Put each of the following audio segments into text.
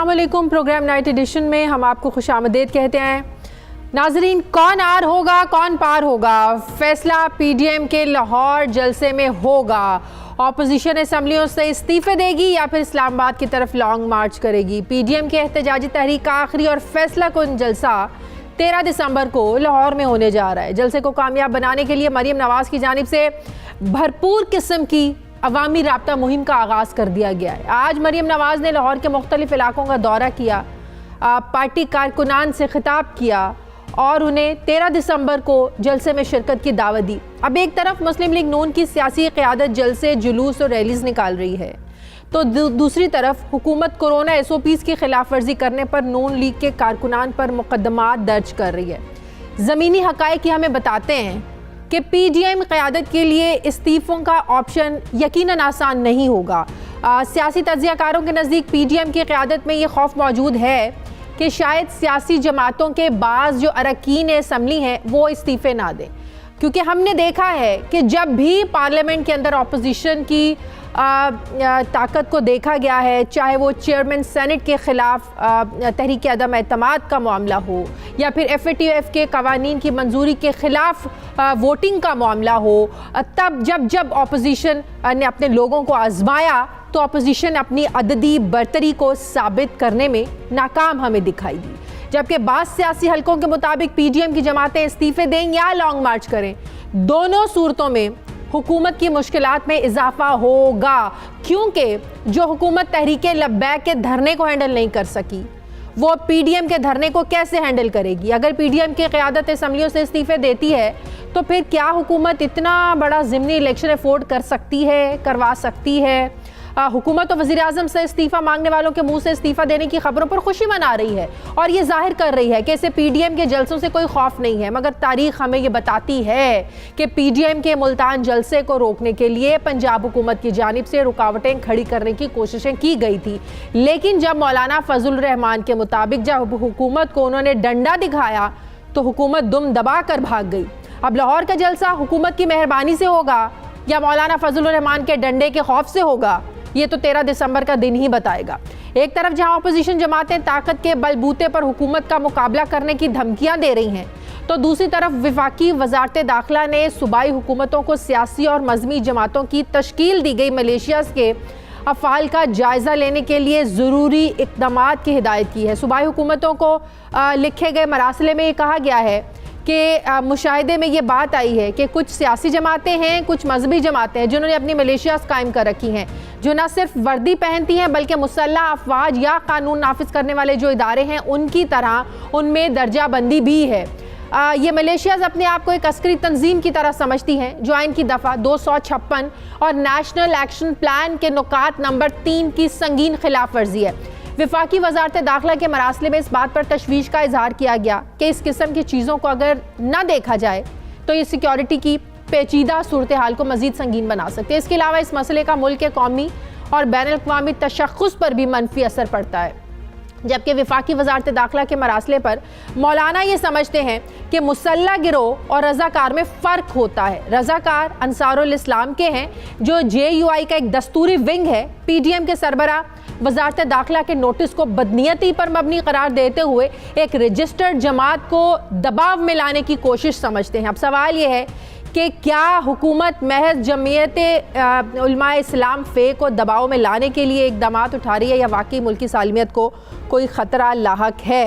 अस्सलाम वालेकुम। Programme night addition में हम आपको खुशामदीद कहते हैं। नाजरीन, कौन आर होगा कौन पार होगा, फैसला पीडीएम के लाहौर जलसे में होगा। ऑपोजिशन असम्बलियों से इस्तीफे देगी या फिर इस्लामाबाद की तरफ लॉन्ग मार्च करेगी। पीडीएम के एहतजाजी तहरीक का आखिरी और फैसला कुन जलसा 13 दिसंबर को लाहौर में होने जा रहा है। जलसे को कामयाब बनाने के लिए मरीम नवाज़ की जानिब से भरपूर किस्म की अवामी राब्ता मुहिम का आगाज़ कर दिया गया है। आज मरीम नवाज़ ने लाहौर के मुख्तलिफ इलाकों का दौरा किया, पार्टी कारकुनान से खिताब किया और उन्हें 13 दिसंबर को जलसे में शिरकत की दावत दी। अब एक तरफ मुस्लिम लीग नून की सियासी क़यादत जलसे, जुलूस और रैलीज निकाल रही है, तो दूसरी तरफ हुकूमत कोरोना SOPs की खिलाफ वर्जी करने पर नून लीग के कारकुनान पर मुकदमात दर्ज कर रही है। ज़मीनी हक़ाइक़ हमें बताते हैं कि पीडीएम क़यादत के लिए इस्तीफ़ों का ऑप्शन यकीनन आसान नहीं होगा। सियासी तज्ज़ियाकारों के नज़दीक पीडीएम की क़यादत में ये खौफ मौजूद है कि शायद सियासी जमातों के बाज़ जो अरकान असम्बली हैं वो इस्तीफ़े ना दें, क्योंकि हमने देखा है कि जब भी पार्लियामेंट के अंदर अपोजिशन की ताकत को देखा गया है, चाहे वो चेयरमैन सेनेट के ख़िलाफ़ तहरीक अदम एतमाद का मामला हो या फिर FATF के कवानीन की मंजूरी के ख़िलाफ़ वोटिंग का मामला हो, तब जब अपोजिशन ने अपने लोगों को आजमाया तो अपोजिशन अपनी अददी बरतरी को साबित करने में नाकाम हमें दिखाई दी। जबकि बाज़ सियासी हलकों के मुताबिक पीडीएम की जमातें इस्तीफ़े दें या लॉन्ग मार्च करें, दोनों सूरतों में हुकूमत की मुश्किलात में इजाफा होगा, क्योंकि जो हुकूमत तहरीक लब्बैक के धरने को हैंडल नहीं कर सकी वो पीडीएम के धरने को कैसे हैंडल करेगी। अगर पीडीएम की क़यादत असम्बलियों से इस्तीफ़े देती है तो फिर क्या हुकूमत इतना बड़ा ज़िमनी इलेक्शन अफोर्ड कर सकती है, करवा सकती है। हुकूमत और वज़ीर आज़म से इस्तीफ़ा मांगने वालों के मुंह से इस्तीफ़ा देने की खबरों पर खुशी मना रही है और ये जाहिर कर रही है कि इसे पीडीएम के जलसों से कोई खौफ नहीं है। मगर तारीख़ हमें ये बताती है कि पीडीएम के मुल्तान जलसे को रोकने के लिए पंजाब हुकूमत की जानिब से रुकावटें खड़ी करने की कोशिशें की गई थी, लेकिन जब मौलाना फजल रहमान के मुताबिक जब हुकूमत को उन्होंने डंडा दिखाया तो हुकूमत दुम दबा कर भाग गई। अब लाहौर का जलसा हुकूमत की मेहरबानी से होगा या मौलाना फजल रहमान के डंडे के खौफ से होगा, ये तो 13 दिसंबर का दिन ही बताएगा। एक तरफ जहां अपोजिशन जमातें ताकत के बलबूते पर हुकूमत का मुकाबला करने की धमकियां दे रही हैं, तो दूसरी तरफ वफाकी वजारत दाखिला ने सूबाई हुकूमतों को सियासी और मजहबी जमातों की तश्कील दी गई मलेशियाज़ के अफ़ाल का जायज़ा लेने के लिए ज़रूरी इक़दामात की हिदायत की है। सूबाई हुकूमतों को लिखे गए मरासले में ये कहा गया है कि मुशाहिदे में ये बात आई है कि कुछ सियासी जमातें हैं, कुछ मजहबी जमातें हैं जिन्होंने अपनी मलेशियाज़ कायम कर रखी हैं, जो न सिर्फ वर्दी पहनती हैं बल्कि मुसल्लह अफवाज या कानून नाफिज करने वाले जो इदारे हैं उनकी तरह उनमें दर्जा बंदी भी है। ये मलेशियाज़ अपने आप को एक अस्करी तंजीम की तरह समझती हैं जो आइन की दफ़ा 256 और नेशनल एक्शन प्लान के नुकात नंबर 3 की संगीन खिलाफ वर्जी है। वफाकी वजारत दाखिला के मरासले में इस बात पर तशवीश का इजहार किया गया कि इस किस्म की चीज़ों को अगर न देखा जाए तो ये सिक्योरिटी की पेचीदा सूरत हाल को मज़ीद संगीन बना सकते हैं। इसके अलावा इस मसले का मुल्क के कौमी और बैन अल-अक़वामी तशख़्ख़ुस पर भी मनफी असर पड़ता है। जबकि वफाकी वजारत दाखिला के मरासले पर मौलाना ये समझते हैं कि मुसल्लह गिरोह और रज़ाकार में फ़र्क होता है। रज़ाकार अंसारुल इस्लाम के हैं जो JUI का एक दस्तूरी विंग है। पीडीएम के सरबरा वजारत दाखिला के नोटिस को बदनीयती पर मबनी करार देते हुए एक रजिस्टर्ड जमात को दबाव में लाने की कोशिश समझते हैं। अब सवाल ये है कि क्या हुकूमत महज जमीयत उलमाए इस्लाम फ़े को दबाव में लाने के लिए इक़दामात उठा रही है या वाकई मुल्की सालमियत को कोई ख़तरा लाहक है।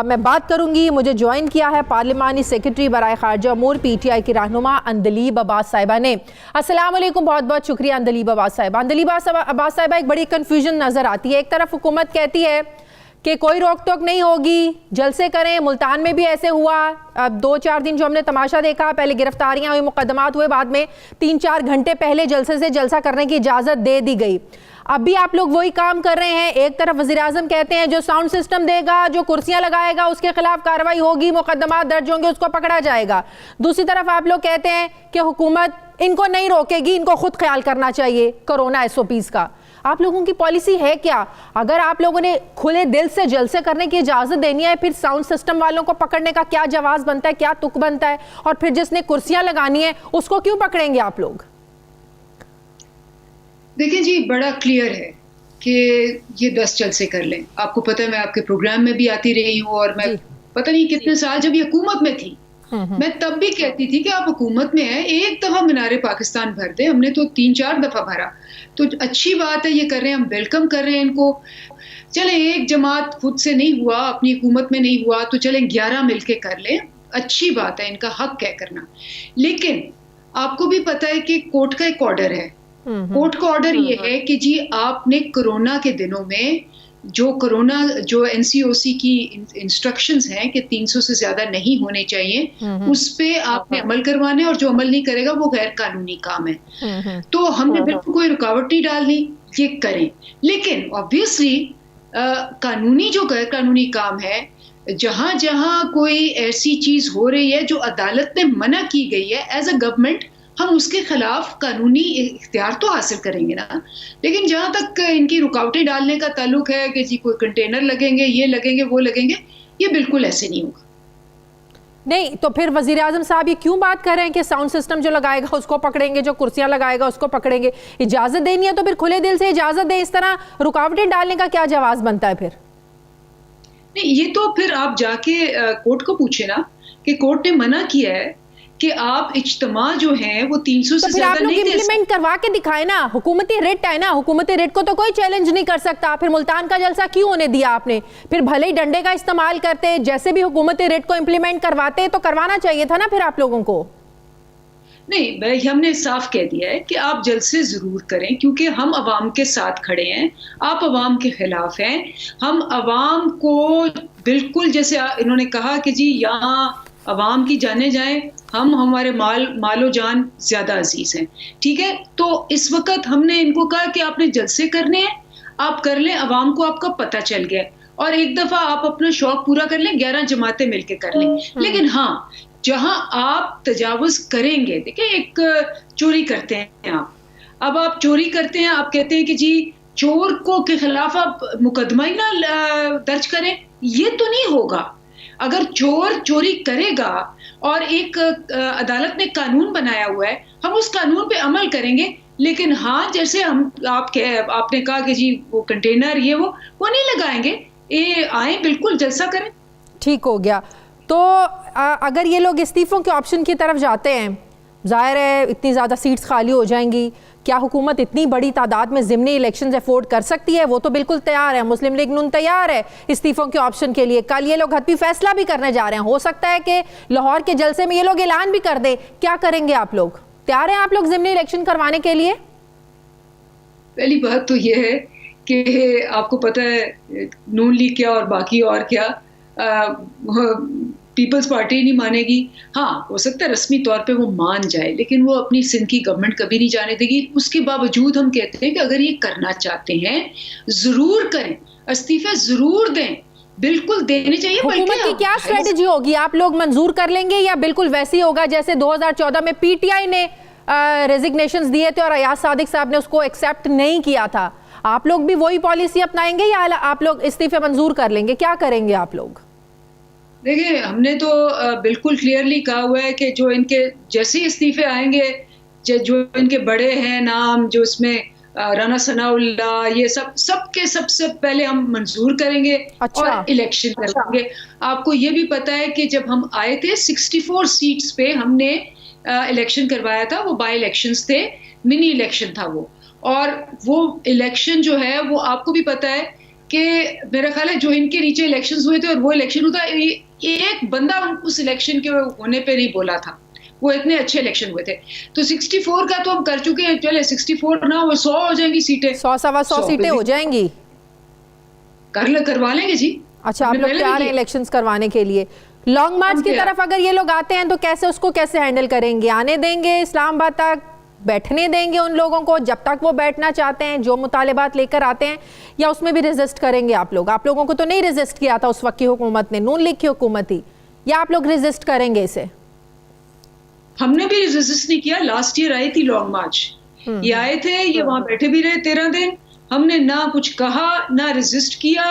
मैं बात करूंगी, मुझे ज्वाइन किया है पार्लिमानी सेक्रेटरी बराए खारजा अमूर PTI की रहनुमा अंदलीब अब्बास साहिबा ने। अस्सलाम वालेकुम, बहुत बहुत शुक्रिया अंदलीब अब्बास साहिबा। अंदलीब अब्बास साहिबा, एक बड़ी कन्फ्यूजन नज़र आती है। एक तरफ हुकूमत कहती है कि कोई रोक टोक नहीं होगी, जलसे करें। मुल्तान में भी ऐसे हुआ, अब 2-4 दिन जो हमने तमाशा देखा, पहले गिरफ्तारियां हुई, मुकदमात हुए, बाद में 3-4 घंटे पहले जलसे से जलसा करने की इजाज़त दे दी गई। अभी आप लोग वही काम कर रहे हैं। एक तरफ वज़ीर आज़म कहते हैं जो साउंड सिस्टम देगा, जो कुर्सियां लगाएगा उसके खिलाफ कार्रवाई होगी, मुकदमा दर्ज होंगे, उसको पकड़ा जाएगा। दूसरी तरफ आप लोग कहते हैं कि हुकूमत इनको नहीं रोकेगी, इनको खुद ख्याल करना चाहिए कोरोना SOPs का। आप लोगों की पॉलिसी है क्या? अगर आप लोगों ने खुले दिल से जलसे करने की इजाज़त देनी है, फिर साउंड सिस्टम वालों को पकड़ने का क्या जवाब बनता है, क्या तुक बनता है? और फिर जिसने कुर्सियां लगानी है उसको क्यों पकड़ेंगे आप लोग? देखिए जी, बड़ा क्लियर है कि ये 10 जलसे कर लें। आपको पता है मैं आपके प्रोग्राम में भी आती रही हूँ और मैं पता नहीं कितने साल जब ये हुकूमत में थी, मैं तब भी कहती थी कि आप हुकूमत में हैं, एक दफ़ा मीनार पाकिस्तान भर दें। हमने तो 3-4 दफ़ा भरा, तो अच्छी बात है ये कर रहे हैं, हम वेलकम कर रहे हैं इनको। चलें एक जमात खुद से नहीं हुआ, अपनी हुकूमत में नहीं हुआ, तो चलें 11 मिलके कर लें, अच्छी बात है, इनका हक है करना। लेकिन आपको भी पता है कि कोर्ट का एक ऑर्डर है, कोर्ट का ऑर्डर ये है कि जी आपने कोरोना के दिनों में जो एनसीओसी की इंस्ट्रक्शंस हैं कि 300 से ज्यादा नहीं होने चाहिए, उस पे आपने अमल करवाने, और जो अमल नहीं करेगा वो गैर कानूनी काम है। तो हमने बिल्कुल कोई रुकावट नहीं डालनी, ये करें। लेकिन ऑब्वियसली कानूनी जो गैर कानूनी काम है, जहां जहां कोई ऐसी चीज हो रही है जो अदालत ने मना की गई है, एज अ गवर्नमेंट हम उसके खिलाफ कानूनी इख्तियार तो हासिल करेंगे ना। लेकिन जहां तक इनकी रुकावटें डालने का ताल्लुक है कि जी कोई कंटेनर लगेंगे, ये लगेंगे, वो लगेंगे, ये बिल्कुल ऐसे नहीं होगा। नहीं तो फिर वजीर आजम साहब ये क्यों बात कर रहे हैं कि साउंड सिस्टम जो लगाएगा उसको पकड़ेंगे, जो कुर्सियां लगाएगा उसको पकड़ेंगे? इजाजत देनी है तो फिर खुले दिल से इजाजत दे, इस तरह रुकावटें डालने का क्या जवाब बनता है फिर? नहीं, ये तो फिर आप जाके कोर्ट को पूछे ना कि कोर्ट ने मना किया है कि आप इज्तिमा जो है वो 300 से ज्यादा नहीं दे सकते। इम्प्लीमेंट करवा के दिखाए ना, हुकूमती रिट है ना, हुकूमती रिट को तो कोई चैलेंज नहीं कर सकता। फिर मुल्तान का जलसा क्यों होने दिया आपने? फिर भले ही डंडे का इस्तेमाल करते, जैसे भी हुकूमती रिट को इम्प्लीमेंट करवाते तो करवाना चाहिए था ना फिर आप लोगों को। नहीं, हमने साफ कह दिया है कि आप जलसे जरूर करें, क्योंकि हम अवाम के साथ खड़े हैं, आप अवाम के खिलाफ हैं। हम अवाम को बिल्कुल, जैसे इन्होंने कहा कि जी यहाँ अवाम की जाने जाएं, हम हमारे मालो जान ज्यादा अजीज हैं, ठीक है। तो इस वक्त हमने इनको कहा कि आपने जलसे करने हैं, आप कर लें, अवाम को आपका पता चल गया, और एक दफा आप अपना शौक पूरा कर लें, 11 जमातें मिलके कर लें। लेकिन हाँ, जहां आप तजावुज करेंगे, देखिए एक चोरी करते हैं आप, अब आप चोरी करते हैं, आप कहते हैं कि जी चोर को के खिलाफ आप मुकदमा ही ना दर्ज करें, ये तो नहीं होगा। अगर चोर चोरी करेगा और एक अदालत ने कानून बनाया हुआ है, हम उस कानून पे अमल करेंगे। लेकिन हाँ, जैसे आपने कहा कि जी वो कंटेनर ये वो नहीं लगाएंगे, ये आए बिल्कुल जलसा करें। ठीक हो गया। तो अगर ये लोग इस्तीफों के ऑप्शन की तरफ जाते हैं, जाहिर है इतनी ज़्यादा सीट्स खाली हो जाएंगी, क्या हुकूमत इतनी बड़ी तादाद में ज़िमनी इलेक्शंस अफोर्ड कर सकती है? वो तो बिल्कुल तैयार है, मुस्लिम लीग नून तैयार है इस्तीफों के ऑप्शन के लिए। कल ये लोग हतमी फैसला भी करने जा रहे हैं, हो सकता है कि लाहौर के जलसे में ये लोग ऐलान भी कर दें। क्या करेंगे आप लोग? तैयार हैं आप लोग ज़िमनी इलेक्शन करवाने के लिए? पहली बात तो ये है कि आपको पता है नून लीग क्या और बाकी और क्या, पीपल्स पार्टी नहीं मानेगी। हाँ, हो सकता है रस्मी तौर पे वो मान जाए, लेकिन वो अपनी सिंध की गवर्नमेंट कभी नहीं जाने देगी। उसके बावजूद हम कहते हैं कि अगर ये करना चाहते हैं जरूर करें, इस्तीफे जरूर दें, बिल्कुल देने चाहिए। हुकूमत की क्या स्ट्रेटजी होगी? आप लोग मंजूर कर लेंगे या बिल्कुल वैसे ही होगा जैसे 2014 में पीटीआई ने रेजिग्नेशंस दिए थे और अयाज सादिक साहब ने उसको एक्सेप्ट नहीं किया था? आप लोग भी वही पॉलिसी अपनाएंगे या आप लोग इस्तीफे मंजूर कर लेंगे? क्या करेंगे आप लोग? देखिए, हमने तो बिल्कुल क्लियरली कहा हुआ है कि जो इनके जैसे इस्तीफे आएंगे, जो इनके बड़े हैं नाम, जो इसमें राना सनाउल्लाह, ये सबके सबसे पहले हम मंजूर करेंगे। अच्छा। और इलेक्शन करेंगे। आपको ये भी पता है कि जब हम आए थे 64 सीट्स पे हमने इलेक्शन करवाया था, वो बाई इलेक्शंस थे, मिनी इलेक्शन था वो। और वो इलेक्शन जो है वो आपको भी पता है कि मेरा ख्याल है जो इनके नीचे इलेक्शंस हुए थे और वो इलेक्शन होता है, एक बंदा उस इलेक्शन के होने पे नहीं बोला था, वो इतने अच्छे इलेक्शन हुए थे। तो 64 का तो हम कर चुके हैं, चले 64 ना वो 100 हो जाएंगी सीटें, 100-125 सीटें हो जाएंगी, करवा लेंगे जी। अच्छा, आप लोग तैयार हैं इलेक्शंस करवाने के लिए? लॉन्ग मार्च की तरफ अगर ये लोग आते हैं तो उसको कैसे हैंडल करेंगे? आने देंगे इस्लामाबाद तक, बैठने देंगे उन लोगों को जब तक वो बैठना चाहते हैं, जो मुतालिबात लेकर आते हैं, या उसमें भी रेजिस्ट करेंगे आप लोग? आप लोगों को तो नहीं रेजिस्ट किया था उस वक्त की हुकूमत ने, नून लीग की हुकूमत थी, या आप लोग रेजिस्ट करेंगे इसे? हमने भी रेजिस्ट नहीं किया। लास्ट ईयर आई थी लॉन्ग मार्च, ये आए थे, ये वहां बैठे भी रहे 13 दिन, हमने ना कुछ कहा, ना रेजिस्ट किया,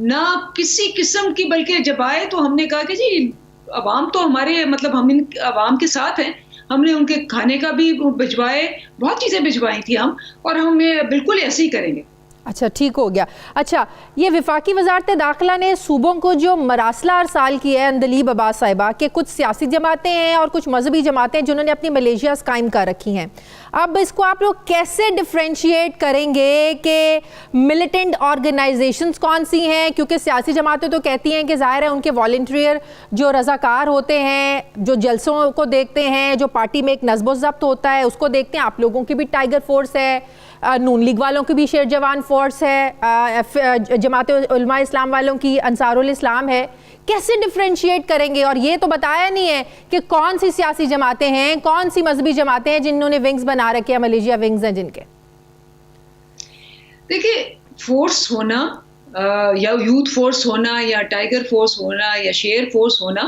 ना किसी किस्म की, बल्कि जब आए तो हमने कहा कि जी अवाम तो हमारे, मतलब हम इन अवाम के साथ हैं, हमने उनके खाने का भी भिजवाए, बहुत चीजें भिजवाई थी हम, और हम बिल्कुल ऐसे ही करेंगे। अच्छा, ठीक हो गया। अच्छा, ये वफाकी वजारत दाखिला ने सूबों को जो मरासला अरसाल की है अंदलीब अब्बास साहिबा के कुछ सियासी जमातें हैं और कुछ मजहबी जमातें जिन्होंने अपनी मलेशियाज़ कायम कर रखी हैं, अब इसको आप लोग कैसे डिफ्रेंशिएट करेंगे कि मिलिटेंट ऑर्गेनाइजेशंस कौन सी हैं? क्योंकि सियासी जमातें तो कहती हैं कि ज़ाहिर है उनके वॉलंटियर जो रज़ाकार होते हैं, जो जलसों को देखते हैं, जो पार्टी में एक नज़्ब ज़ब्त होता है उसको देखते हैं। आप लोगों की भी टाइगर फोर्स है, नून लीग वालों की भी शेर जवान फोर्स है, जमात उलमा इस्लाम वालों की अंसारुल इस्लाम है। कैसे डिफ्रेंशिएट करेंगे? और ये तो बताया नहीं है कि कौन सी सियासी जमातें हैं, कौन सी मजहबी जमातें हैं जिन्होंने विंग्स बना रखे हैं, मलेशिया विंग्स हैं जिनके। देखिए, फोर्स होना या यूथ फोर्स होना या टाइगर फोर्स होना या शेर फोर्स होना,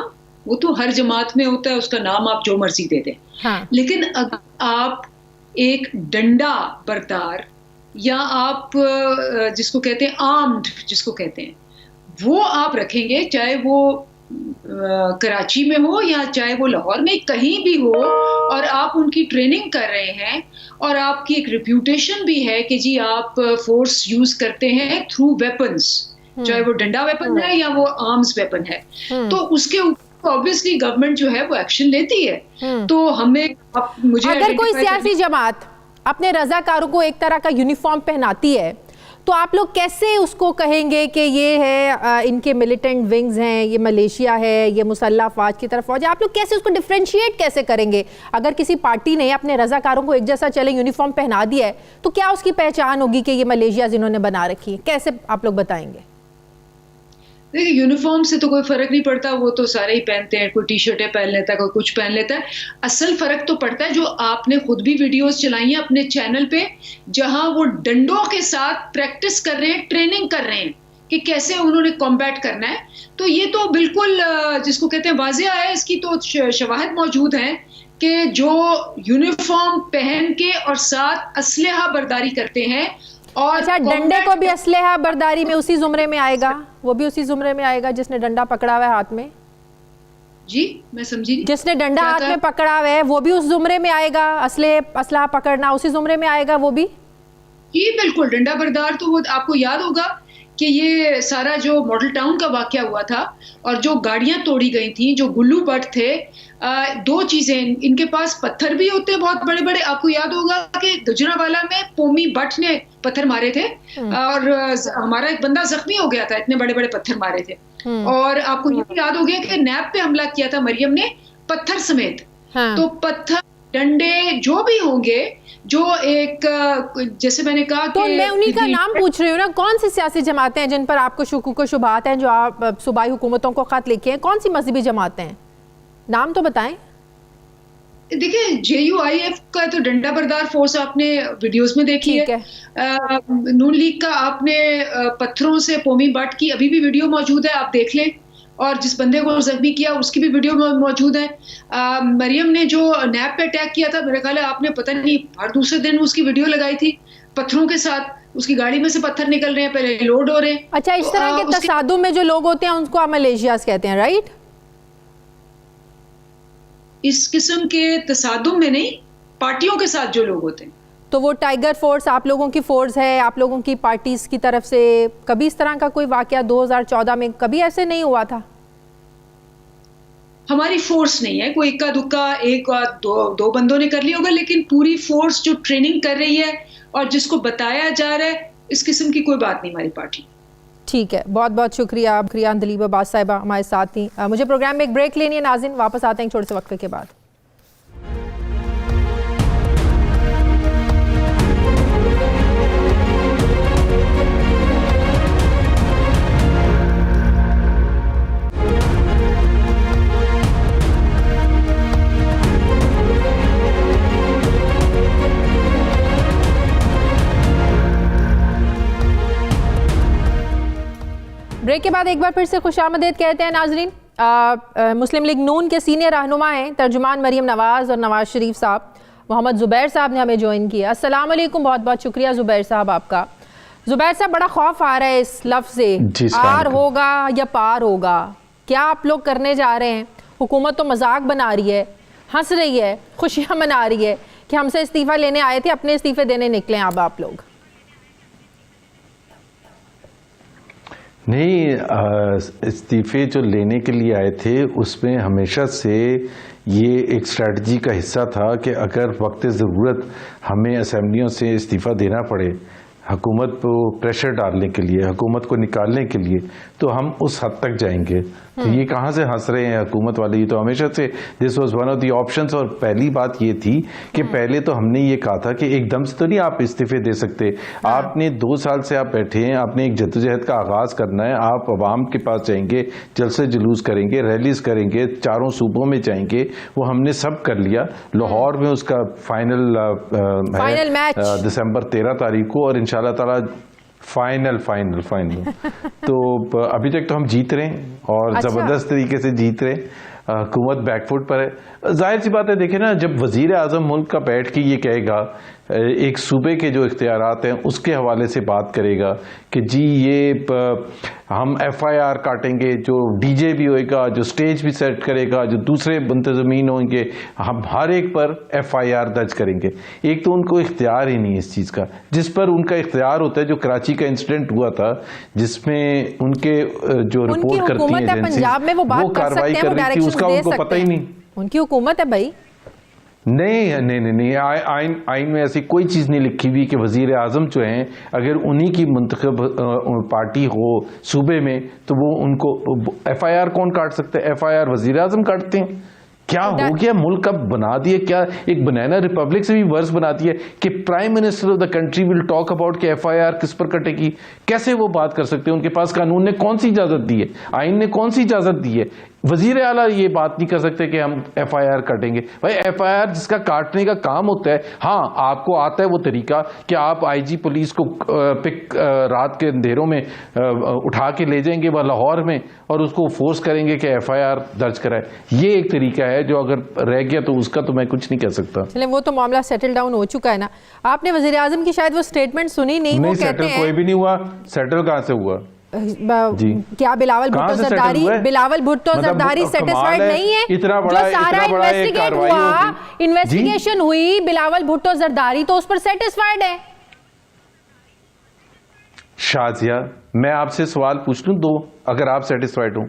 वो तो हर जमात में होता है, उसका नाम आप जो मर्जी दे दें। हाँ। लेकिन अगर आप एक डंडा बरदार या आप जिसको कहते हैं आर्म्ड, जिसको कहते हैं, वो आप रखेंगे, चाहे वो कराची में हो या चाहे वो लाहौर में, कहीं भी हो, और आप उनकी ट्रेनिंग कर रहे हैं और आपकी एक रिप्यूटेशन भी है कि जी आप फोर्स यूज करते हैं थ्रू वेपन्स, चाहे वो डंडा वेपन है या वो आर्म्स वेपन है, तो उसके ऊपर ऑब्वियसली गवर्नमेंट जो है वो एक्शन लेती है। तो हमें मुझे अगर कोई सियासी जमात अपने रजाकारों को एक तरह का यूनिफॉर्म पहनाती है तो आप लोग कैसे उसको कहेंगे कि ये है इनके मिलिटेंट विंग्स हैं, ये मलेशिया है, ये मुसल्लह अफवाज की तरफ फौज है? आप लोग कैसे उसको डिफ्रेंशिएट कैसे करेंगे? अगर किसी पार्टी ने अपने रजाकारों को एक जैसा चले यूनिफॉर्म पहना दिया है तो क्या उसकी पहचान होगी कि ये मलेशिया जिन्होंने बना रखी है? कैसे आप लोग बताएंगे? देखिए, यूनिफॉर्म से तो कोई फर्क नहीं पड़ता, वो तो सारे ही पहनते हैं, कोई टी शर्टें पहन लेता है, कोई कुछ पहन लेता है। असल फर्क तो पड़ता है जो आपने खुद भी वीडियोस चलाई हैं अपने चैनल पे, जहां वो डंडों के साथ प्रैक्टिस कर रहे हैं, ट्रेनिंग कर रहे हैं कि कैसे उन्होंने कॉम्बैट करना है। तो ये तो बिल्कुल जिसको कहते हैं वाजिया है, इसकी तो शवाहिद मौजूद हैं कि जो यूनिफॉर्म पहन के और साथ असलहा बरदारी करते हैं। और अच्छा, डंडे को भी असलहा बरदारी में उसी जुमरे में आएगा? वो भी उसी जुमरे में आएगा जिसने डंडा पकड़ा हुआ है हाथ में? जी, मैं समझी। जिसने डंडा हाथ में पकड़ा हुआ है वो भी उस जुमरे में आएगा? असलहा पकड़ना उसी जुमरे में आएगा वो भी? जी बिल्कुल। डंडा बरदार तो वो आपको याद होगा कि ये सारा जो मॉडल टाउन का वाकया हुआ था और जो गाड़ियां तोड़ी गई थी, जो गुल्लू भट्ट थे, दो चीजें, इनके पास पत्थर भी होते हैं बहुत बड़े बड़े। आपको याद होगा कि गुजरावाला में पोमी भट्ट ने पत्थर मारे थे और हमारा एक बंदा जख्मी हो गया था, इतने बड़े बड़े पत्थर मारे थे। और आपको ये भी याद हो गया कि नैब पे हमला किया था मरियम ने पत्थर समेत। तो पत्थर, डंडे जो भी होंगे, जो एक जैसे मैंने कहा तो मैं उन्हीं का नाम पूछ रही हूँ ना, कौन सी सियासी जमातें हैं जिन पर आपको शुकूक शुबहात हैं, जो आप सूबाई हुकूमतों को खत लिखे हैं? कौन सी मजहबी जमातें हैं? नाम तो बताएं। देखिए, JUIF का तो डंडा बरदार फोर्स आपने वीडियोस में देखी है। नून लीग का आपने पत्थरों से पोमी भट्ट की अभी भी वीडियो मौजूद है, आप देख लें। और जिस बंदे को जख्मी किया उसकी भी वीडियो मौजूद है। मरियम ने जो नैब पे अटैक किया था, मेरे ख्याल है आपने पता नहीं हर दूसरे दिन उसकी वीडियो लगाई थी पत्थरों के साथ, उसकी गाड़ी में से पत्थर निकल रहे हैं, पहले लोड हो रहे हैं। अच्छा, इस तरह के तसादुम में जो लोग होते हैं उनको आप मलेशियाज कहते हैं, राइट? इस किस्म के तसादुम में नहीं, पार्टियों के साथ जो लोग होते हैं। तो वो टाइगर फोर्स आप लोगों की फोर्स है, आप लोगों की पार्टीज की तरफ से कभी इस तरह का कोई वाकया 2014 में कभी ऐसे नहीं हुआ था? हमारी फोर्स नहीं है, कोई इक्का दुक्का एक दो बंदों ने कर लिया होगा, लेकिन पूरी फोर्स जो ट्रेनिंग कर रही है और जिसको बताया जा रहा है, इस किस्म की कोई बात नहीं हमारी पार्टी। ठीक है, बहुत बहुत शुक्रिया अंदलीब अब्बास साहिबा हमारे साथ थी। मुझे प्रोग्राम में एक ब्रेक लेनी है नाज़रीन, वापस आते हैं एक छोटे से वक्फे के बाद। ब्रेक के बाद एक बार फिर से खुशामदीद कहते हैं नाजरीन। मुस्लिम लीग नून के सीनियर रहनुमा हैं तर्जुमान मरियम नवाज़ और नवाज शरीफ साहब, मोहम्मद ज़ुबैर साहब ने हमें ज्वाइन किया। अस्सलाम वालेकुम, बहुत बहुत शुक्रिया ज़ुबैर साहब आपका। ज़ुबैर साहब, बड़ा खौफ आ रहा है इस लफ्ज़ से, आर होगा या पार होगा, क्या आप लोग करने जा रहे हैं? हुकूमत तो मजाक बना रही है, हंस रही है, खुशियाँ मना रही है कि हमसे इस्तीफ़ा लेने आए थे, अपने इस्तीफ़े देने निकले अब आप लोग। नहीं, इस्तीफे जो लेने के लिए आए थे उसमें हमेशा से ये एक स्ट्रेटजी का हिस्सा था कि अगर वक्त ज़रूरत हमें असेंबलियों से इस्तीफ़ा देना पड़े हुकूमत को प्रेशर डालने के लिए, हुकूमत को निकालने के लिए, तो हम उस हद तक जाएंगे। तो ये कहाँ से हंस रहे हैं हुकूमत वाले? ये तो हमेशा से this was one of the options. और पहली बात ये थी कि पहले तो हमने ये कहा था कि एकदम से तो नहीं आप इस्तीफे दे सकते। आपने 2 साल से आप बैठे हैं, आपने एक जद्दोजहद का आगाज करना है, आप अवाम के पास जाएंगे, जलसे जुलूस करेंगे, रैलीज करेंगे, 4 सूबों में जाएंगे, वो हमने सब कर लिया। लाहौर में उसका फाइनल मैच दिसंबर 13 तारीख को, और इंशाल्लाह ताला फाइनल तो अभी तक तो हम जीत रहे हैं और अच्छा। जबरदस्त तरीके से जीत रहे हैं। हुकूमत बैकफुट पर है। जाहिर सी बात है, देखे ना, जब वजीर आजम मुल्क का बैठ के ये कहेगा, एक सूबे के जो इख्तियारात हैं उसके हवाले से बात करेगा कि जी ये हम FIR काटेंगे, जो DJ भी होएगा, जो स्टेज भी सेट करेगा, जो दूसरे मुंतज़मीन होंगे, हम हर एक पर FIR दर्ज करेंगे। एक तो उनको इख्तियार ही नहीं है इस चीज़ का, जिस पर उनका इख्तियार होता है। जो कराची का इंसिडेंट हुआ था जिसमें उनके जो रिपोर्ट करती है एजेंसी, वो कार्रवाई कर रही थी, उसका उनको पता ही नहीं। उनकी हुकूमत है भाई। नहीं, आइन में ऐसी कोई चीज़ नहीं लिखी हुई कि वजीर आजम जो हैं अगर उन्हीं की मुंतखब पार्टी हो सूबे में तो वो उनको FIR कौन काट सकता है? FIR वजीर आजम काटते हैं। क्या हो गया? मुल्क अब बना दिए, क्या एक बनाना रिपब्लिक से भी वर्स बना दिया कि prime minister of the country will talk about कि FIR किस पर कटेगी। कैसे वो बात कर सकते हैं? उनके पास कानून ने कौन सी इजाजत दी है? आइन ने कौन सी इजाजत दी है? वजीर आला ये बात नहीं कर सकते कि हम FIR काटेंगे। भाई FIR जिसका काटने का काम होता है, हाँ आपको आता है वो तरीका कि आप IG पुलिस को रात के अंधेरों में उठा के ले जाएंगे वह लाहौर में और उसको फोर्स करेंगे कि FIR दर्ज कराए। ये एक तरीका है जो अगर रह गया तो उसका तो मैं कुछ नहीं कह सकता। चले, वो तो मामला सेटल डाउन हो चुका है ना। आपने वजीर आजम की शायद वो स्टेटमेंट सुनी नहीं। वो कहते हैं कोई भी नहीं हुआ। सेटल कहाँ से हुआ? क्या बिलावल भुट्टो जरदारी सेटिस्फाइड नहीं है? इतना बड़ा, जो सारा इन्वेस्टिगेट हुआ, इन्वेस्टिगेशन हुई, बिलावल भुट्टो जरदारी तो उस पर सेटिस्फाइड है। शाजिया, मैं आपसे सवाल पूछ लूं दो, अगर आप सेटिस्फाइड हो,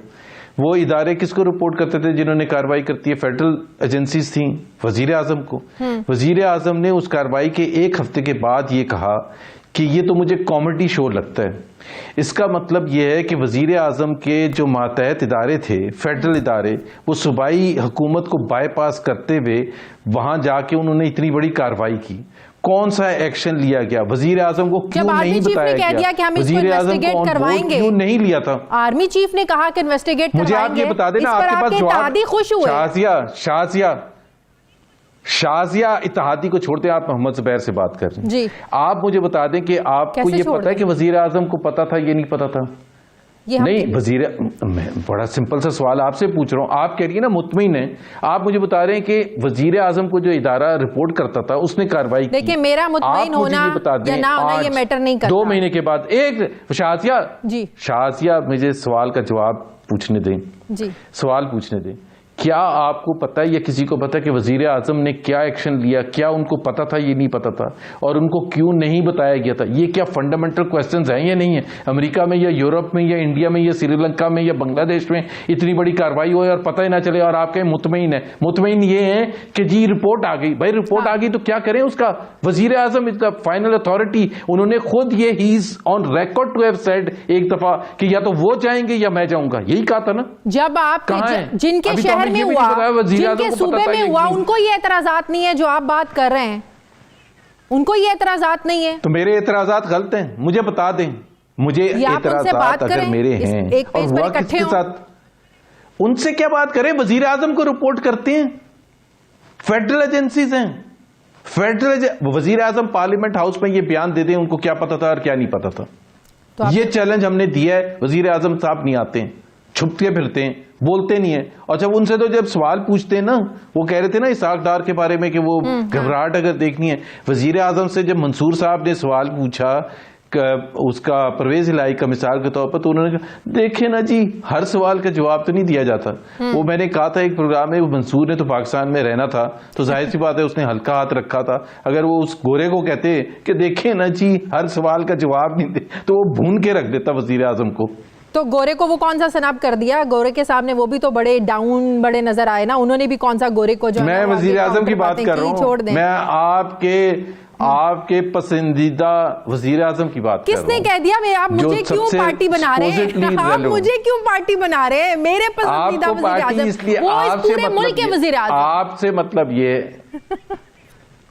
वो इदारे किसको रिपोर्ट करते थे जिन्होंने कार्रवाई करती है? फेडरल एजेंसीज थी, वजीर आजम को। वजीर आजम ने उस कार्रवाई के 1 हफ्ते के बाद ये कहा कि ये तो मुझे कॉमेडी शो लगता है। इसका मतलब यह है कि वजीर आजम के जो मातहत इदारे थे, फेडरल इदारे, वो सूबाई हुकूमत को बाईपास करते हुए वहां जाके उन्होंने इतनी बड़ी कार्रवाई की। कौन सा एक्शन लिया गया? वजीर आजम को क्यों नहीं बताया गया? वजीर आजम को क्यों नहीं लिया था? आर्मी चीफ ने कहा कि इन्वेस्टिगेट मुझे आप ये बता देना, आपके पास जवाब। शाजिया इत्तेहादी को छोड़ते हैं, आप मोहम्मद जुबैर से बात कर रहे हैं जी। आप मुझे बता दें कि आपको ये पता है कि वजीर आजम को पता था, ये नहीं पता था? नहीं, वजीर, मैं बड़ा सिंपल सा सवाल आपसे पूछ रहा हूं। आप कह रही है ना मुतमईन है, आप मुझे बता रहे हैं कि वजीर आजम को जो इदारा रिपोर्ट करता था उसने कार्रवाई की। देखिए, मेरा मुतमईन होना या ना होना ये मैटर नहीं करता। 2 महीने के बाद शाजिया मुझे सवाल का जवाब पूछने दें जी। सवाल पूछने दें। क्या आपको पता है या किसी को पता है कि वजीर आजम ने क्या एक्शन लिया? क्या उनको पता था, ये नहीं पता था? और उनको क्यों नहीं बताया गया था? ये क्या फंडामेंटल क्वेश्चंस हैं या नहीं है? अमेरिका में या यूरोप में या इंडिया में या श्रीलंका में या बांग्लादेश में इतनी बड़ी कार्रवाई हो और पता ही ना चले और आप कहें मुतमईन है। मुतमईन ये है कि जी रिपोर्ट आ गई। भाई रिपोर्ट आ गई तो क्या करें उसका? वजीर आजम इज द फाइनल अथॉरिटी। उन्होंने खुद ये ही is on record to have said एक दफा कि या तो वो जाएंगे या मैं जाऊंगा, यही कहा था ना। जब आप जिनके शहर में हुआ, जिनके सूबे में हुआ, उनको ये एतराजात नहीं है जो आप बात कर रहे हैं, उनको ये एतराजात नहीं है। तो मेरे एतराजात गलत हैं, मुझे बता दें। मुझे एतराजात अगर मेरे हैं और हुआ किसके साथ, उनसे क्या बात करें? वजीर आजम को रिपोर्ट करते हैं, फेडरल एजेंसीज हैं। वजीर आजम पार्लियामेंट हाउस में ये बयान दे दें उनको क्या पता था और क्या नहीं पता था। तो ये चैलेंज हमने दिया है। वजीर आजम साहब नहीं आते हैं, छुपते फिरते हैं, बोलते नहीं है। और जब उनसे तो जब सवाल पूछते हैं ना, वो कह रहे थे ना इसाक डार के बारे में कि वो घबराहट अगर देखनी है, वजीर आजम से जब मंसूर साहब ने सवाल पूछा उसका परवेज इलाही का मिसाल के तौर पर, तो उन्होंने कहा देखे ना जी, हर सवाल का जवाब तो नहीं दिया जाता। वो मैंने कहा था एक प्रोग्राम में, मंसूर ने तो पाकिस्तान में रहना था तो जाहिर सी बात है उसने हल्का हाथ रखा था। अगर वो उस गोरे को कहते कि देखे ना जी हर सवाल का जवाब नहीं दे, तो वो भून के रख देता वजीर आजम को। तो गोरे को वो कौन सा सनाब कर दिया? गोरे के सामने वो भी तो बड़े डाउन बड़े नजर आए ना, उन्होंने भी कौन सा गोरे को जो मैं वजीर आजम की बात कर रहा हूँ, मैं आपके पसंदीदा वजीर आजम की बात कर रहा हूँ। किसने कह दिया? आप मुझे क्यों पार्टी बना रहे हैं? आप मुझे क्यों पार्टी बना रहे हैं? मेरे पसंदीदा वजीर आजम, इसलिए वो इस पूरे मुल्क के वजीर आजम। आपसे मतलब ये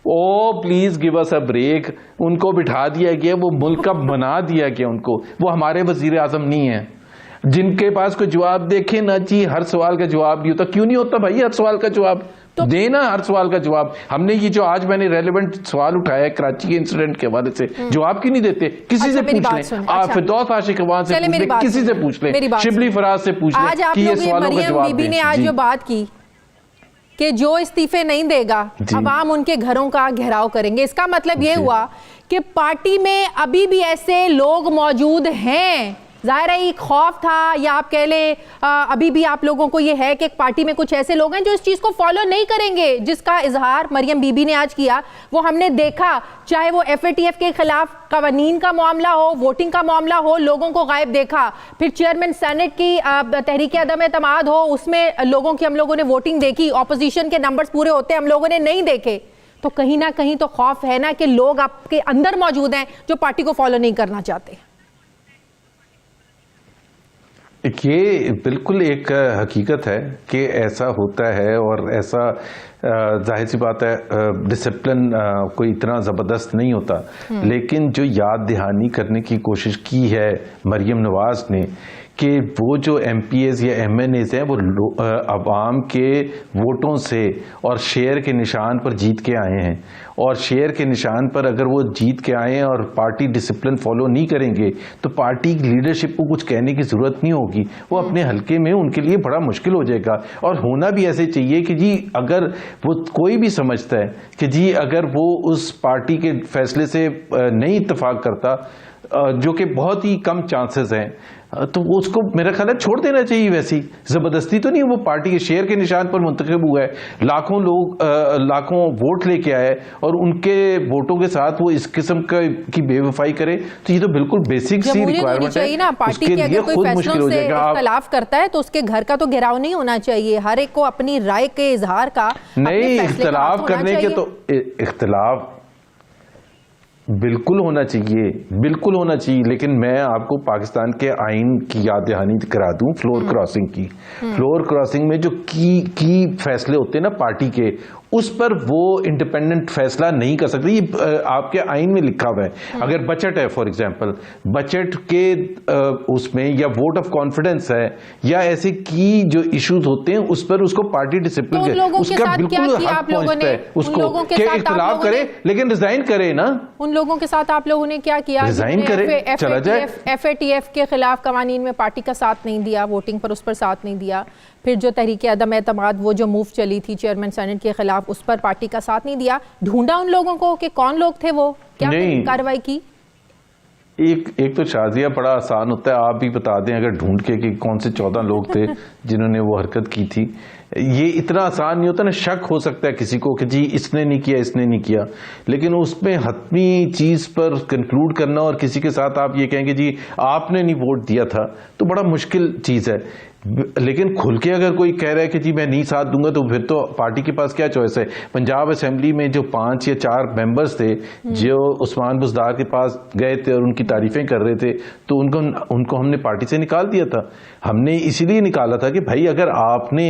oh please give us a break. उनको बिठा दिया गया, वो मुल्क का बना दिया गया उनको, वो हमारे वजीर आजम नहीं है जिनके पास कोई जवाब देखे ना जी। हर सवाल का जवाब नहीं होता। क्यों नहीं होता भाई? हर सवाल का जवाब तो देना, हर सवाल का जवाब। हमने ये जो आज मैंने रेलेवेंट सवाल उठाया है कराची के इंसिडेंट के हवाले से, जवाब क्यों नहीं देते? किसी से पूछ लें, आप फिरदौस आशिक अवान से पूछ लें, किसी से पूछ लें, शिबली फराज से पूछ लें कि ये सवालों का जवाब बीबी ने आज जो बात की कि जो इस्तीफे नहीं देगा अवाम उनके घरों का घेराव करेंगे, इसका मतलब ये हुआ कि पार्टी में अभी भी ऐसे लोग मौजूद हैं। जाहिर है एक खौफ था, या आप कह लें अभी भी आप लोगों को ये है कि पार्टी में कुछ ऐसे लोग हैं जो इस चीज़ को फॉलो नहीं करेंगे, जिसका इजहार मरियम बीबी ने आज किया। वो हमने देखा, चाहे वो FATF के खिलाफ कवानीन का मामला हो, वोटिंग का मामला हो, लोगों को गायब देखा। फिर चेयरमैन सेनेट की तहरीक अदम एतमाद हो, उसमें लोगों की हम लोगों ने वोटिंग देखी, ऑपोजिशन के नंबर्स पूरे होते हम लोगों ने नहीं देखे। तो कहीं ना कहीं तो खौफ है ना कि लोग आपके अंदर मौजूद हैं जो पार्टी को फॉलो नहीं करना चाहते। ये बिल्कुल एक हकीकत है कि ऐसा होता है, और ऐसा जाहिर सी बात है डिसिप्लिन कोई इतना ज़बरदस्त नहीं होता। लेकिन जो याद दहानी करने की कोशिश की है मरियम नवाज ने कि वो जो MPAs या MNAs हैं वो अवाम के वोटों से और शेयर के निशान पर जीत के आए हैं, और शेयर के निशान पर अगर वो जीत के आए हैं और पार्टी डिसिप्लिन फॉलो नहीं करेंगे तो पार्टी की लीडरशिप को कुछ कहने की ज़रूरत नहीं होगी। वो अपने हलके में उनके लिए बड़ा मुश्किल हो जाएगा। और होना भी ऐसे चाहिए कि जी अगर वो कोई भी समझता है कि जी अगर वो उस पार्टी के फैसले से नहीं इत्तेफाक करता, जो कि बहुत ही कम चांसेस हैं, तो उसको मेरा ख्याल है छोड़ देना चाहिए। वैसी जबरदस्ती तो नहीं, वो पार्टी के शेयर के निशान पर मुंतखब हुआ है, लाखों लोग लाखों वोट लेके आए और उनके वोटों के साथ वो इस किस्म की बेवफाई करे, तो ये तो बिल्कुल बेसिक सी रिक्वायरमेंट है ना। पार्टी के अगर कोई फैसलों से इख्तलाफ करता है तो उसके घर का तो घेराव नहीं होना चाहिए, हर एक को अपनी राय के इजहार का नहीं, इख्तलाफ करने के तो इख्तलाफ बिल्कुल होना चाहिए, बिल्कुल होना चाहिए। लेकिन मैं आपको पाकिस्तान के आइन की याद दहानी करा दूं, फ्लोर क्रॉसिंग की। फ्लोर क्रॉसिंग में जो की फैसले होते हैं ना पार्टी के, उस पर वो इंडिपेंडेंट फैसला नहीं कर सकते। ये आपके आइन में लिखा हुआ है। अगर बजट है फॉर एग्जांपल, बजट के उसमें या वोट ऑफ कॉन्फिडेंस है या ऐसे की जो इश्यूज होते हैं उस पर उसको पार्टी डिसिप्लिन उसका बिल्कुल हक पहुंचता है उसको कि इख्तिलाफ करे, लेकिन रिजाइन करे ना। उन लोगों के साथ आप लोगों ने क्या किया? रिजाइन करे, चला जाए। FATF के खिलाफ कवानीन में पार्टी का साथ नहीं दिया, वोटिंग पर उस पर साथ नहीं दिया। फिर जो तहरीक अदम एतमाद वो जो मूव चली थी चेयरमैन सेनेट के खिलाफ, उस पर पार्टी का साथ नहीं दिया। ढूंढा उन लोगों को कि कौन लोग थे वो, क्या कार्रवाई की? एक तो शाजिया बड़ा आसान होता है, आप भी बता दें अगर ढूंढ के कि कौन से 14 लोग थे जिन्होंने वो हरकत की थी। ये इतना आसान नहीं होता ना। शक हो सकता है किसी को कि जी इसने नहीं किया, इसने नहीं किया, लेकिन उसमें हतमी चीज पर कंक्लूड करना और किसी के साथ आप ये कहेंगे जी आपने नहीं वोट दिया था, तो बड़ा मुश्किल चीज है। लेकिन खुल के अगर कोई कह रहा है कि जी मैं नहीं साथ दूंगा, तो फिर तो पार्टी के पास क्या चॉइस है? पंजाब असेंबली में जो 5 या 4 मेंबर्स थे जो उस्मान बुज़दार के पास गए थे और उनकी तारीफें कर रहे थे, तो उनको हमने पार्टी से निकाल दिया था। हमने इसीलिए निकाला था कि भाई अगर आपने